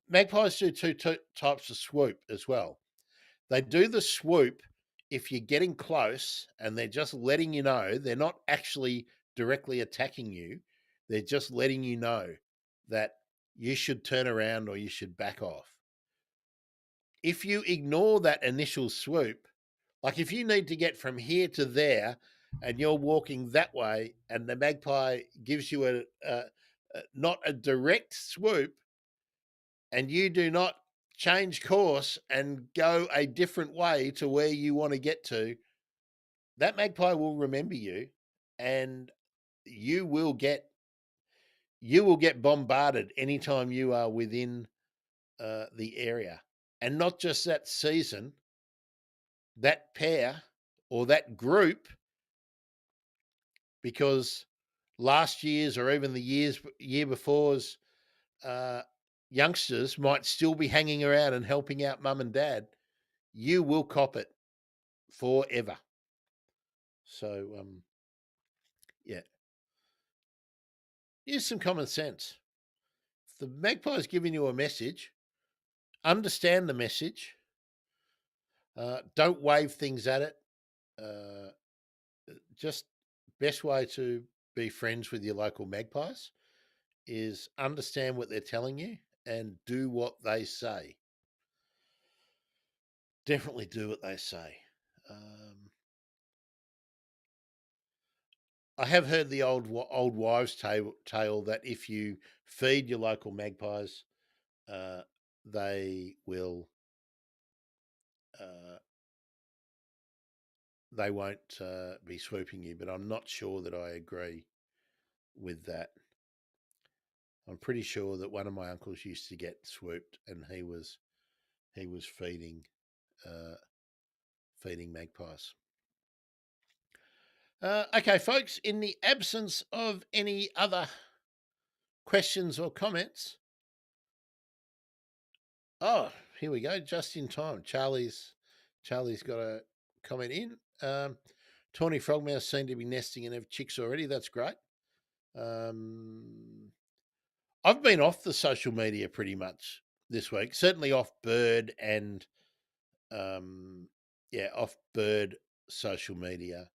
magpies do two types of swoop as well. They do the swoop if you're getting close and they're just letting you know, they're not actually directly attacking you. They're just letting you know that you should turn around or you should back off. If you ignore that initial swoop, like if you need to get from here to there and you're walking that way and the magpie gives you not a direct swoop, and you do not change course and go a different way to where you want to get to, that magpie will remember you, and you will get bombarded anytime you are within the area. And not just that season, that pair or that group, because last year's or even the year before's youngsters might still be hanging around and helping out mum and dad. You will cop it forever. So, use some common sense. If the magpie is giving you a message, understand the message. Don't wave things at it. Just best way to be friends with your local magpies is understand what they're telling you and do what they say. Definitely do what they say. I have heard the old wives' tale that if you feed your local magpies, uh, they will uh, they won't be swooping you. But I'm not sure that I agree with that. I'm pretty sure that one of my uncles used to get swooped, and he was uh, feeding magpies. Okay, folks. In the absence of any other questions or comments, oh, here we go, just in time. Charlie's got a comment in. Tawny frogmouse seem to be nesting and have chicks already. That's great. I've been off the social media pretty much this week. Certainly off bird and off bird social media.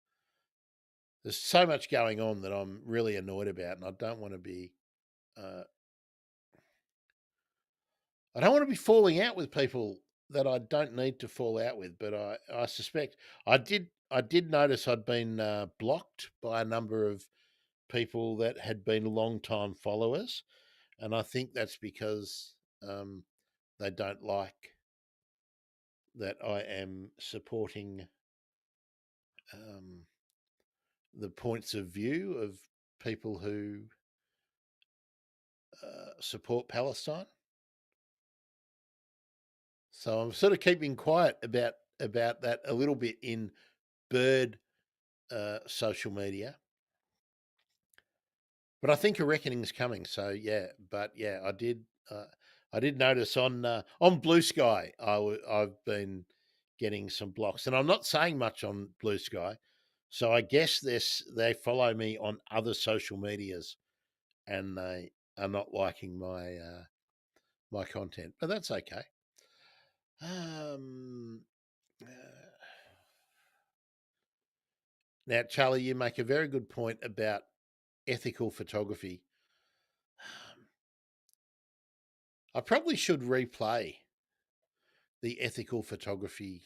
There's so much going on that I'm really annoyed about, and I don't want to be. Uh, I don't want to be falling out with people that I don't need to fall out with. But I suspect I did notice I'd been blocked by a number of people that had been long time followers, and I think that's because they don't like that I am supporting um, the points of view of people who support Palestine. So I'm sort of keeping quiet about that a little bit in bird social media. But I think a reckoning is coming. So yeah, but yeah, I did notice on Blue Sky I've been getting some blocks, and I'm not saying much on Blue Sky. So I guess they follow me on other social medias, and they are not liking my content, but that's okay. Um, uh, Now, Charlie, you make a very good point about ethical photography. I probably should replay the ethical photography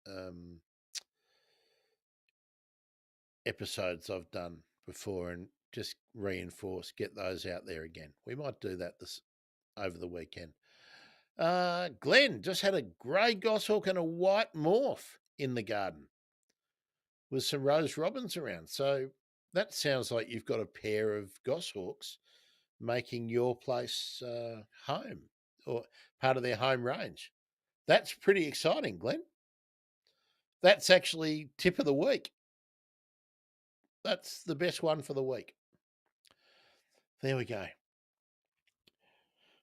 um, episodes I've done before and just get those out there again. We might do that this over the weekend. Glenn just had a grey goshawk and a white morph in the garden with some rose robins around. So that sounds like you've got a pair of goshawks making your place home or part of their home range. That's pretty exciting, Glenn. That's actually tip of the week. That's the best one for the week. There we go.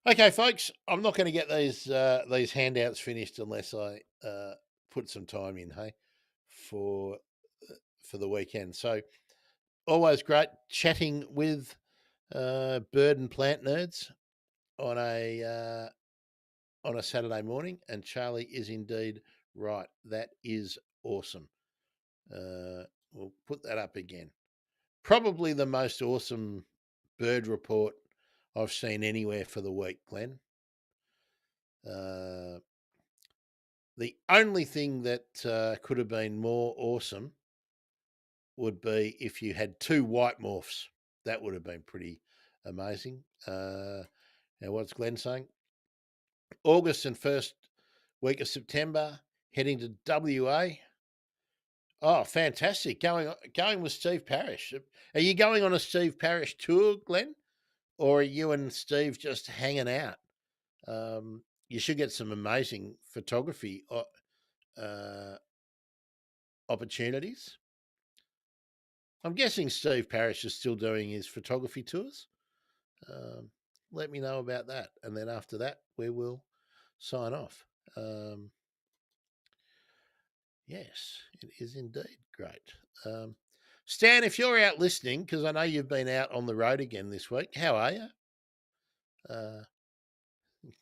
Okay, folks, I'm not going to get these handouts finished unless I put some time in, hey, for the weekend. So always great chatting with bird and plant nerds on a Saturday morning, and Charlie is indeed right. That is awesome. We'll put that up again. Probably the most awesome bird report I've seen anywhere for the week, Glenn. The only thing that could have been more awesome would be if you had two white morphs. That would have been pretty amazing. Now, what's Glenn saying? August and first week of September, heading to WA. Oh, fantastic! Going with Steve Parrish. Are you going on a Steve Parrish tour, Glenn, or are you and Steve just hanging out? You should get some amazing photography opportunities. I'm guessing Steve Parrish is still doing his photography tours. Um, Let me know about that, and then after that, we will sign off. Yes, it is indeed great. Stan, if you're out listening, because I know you've been out on the road again this week, how are you?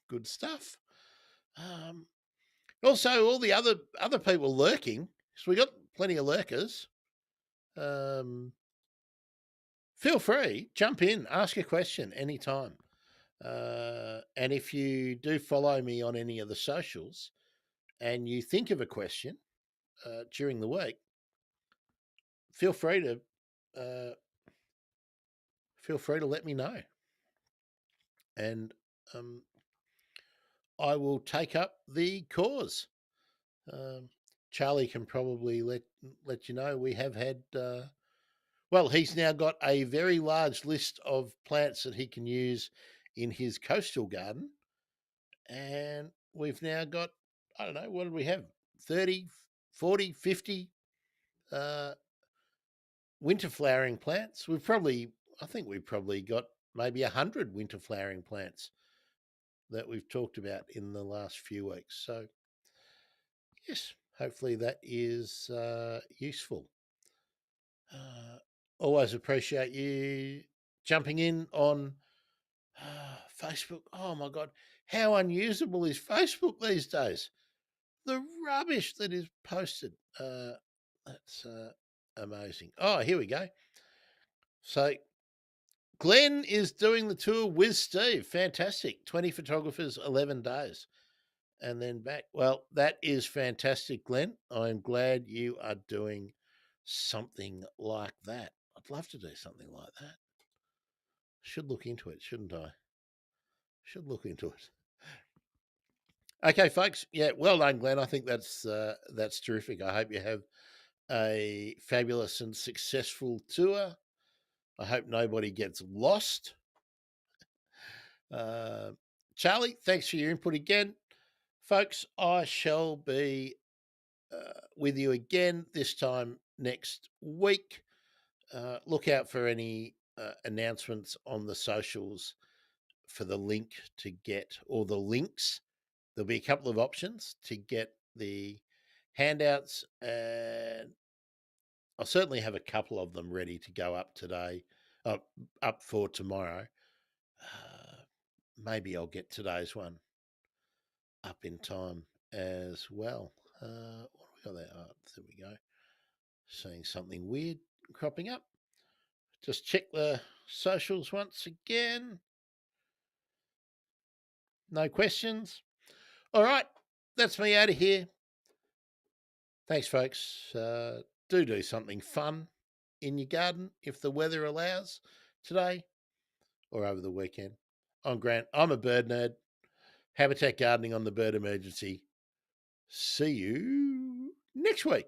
Good stuff. Also, all the other people lurking, so we got plenty of lurkers. Feel free, jump in, ask a question anytime. And if you do follow me on any of the socials and you think of a question during the week, feel free to feel free to let me know. And I will take up the cause. Um, Charlie can probably let you know we have had. Well, he's now got a very large list of plants that he can use in his coastal garden, and we've now got, I don't know, what did we have? 30, 40, 50 uh, winter flowering plants. I think we've probably got maybe 100 winter flowering plants that we've talked about in the last few weeks. So, yes, hopefully that is useful. Always appreciate you jumping in on Facebook. Oh my God, how unusable is Facebook these days? The rubbish that is posted. That's amazing. Oh, here we go. So Glenn is doing the tour with Steve. Fantastic. 20 photographers, 11 days. And then back. Well, that is fantastic, Glenn. I'm glad you are doing something like that. I'd love to do something like that. Should look into it, shouldn't I? Should look into it. Okay, folks. Yeah, well done, Glenn. I think that's terrific. I hope you have a fabulous and successful tour. I hope nobody gets lost. Charlie, thanks for your input again. Folks, I shall be with you again this time next week. Look out for any announcements on the socials for the link to get, or the links. There'll be a couple of options to get the handouts, and I'll certainly have a couple of them ready to go up today, up for tomorrow. Maybe I'll get today's one up in time as well. What have we got there? Oh, there we go. Seeing something weird cropping up. Just check the socials once again. No questions. All right, that's me out of here. Thanks, folks. Do something fun in your garden if the weather allows today or over the weekend. I'm Grant. I'm a bird nerd. Habitat gardening on the bird emergency. See you next week.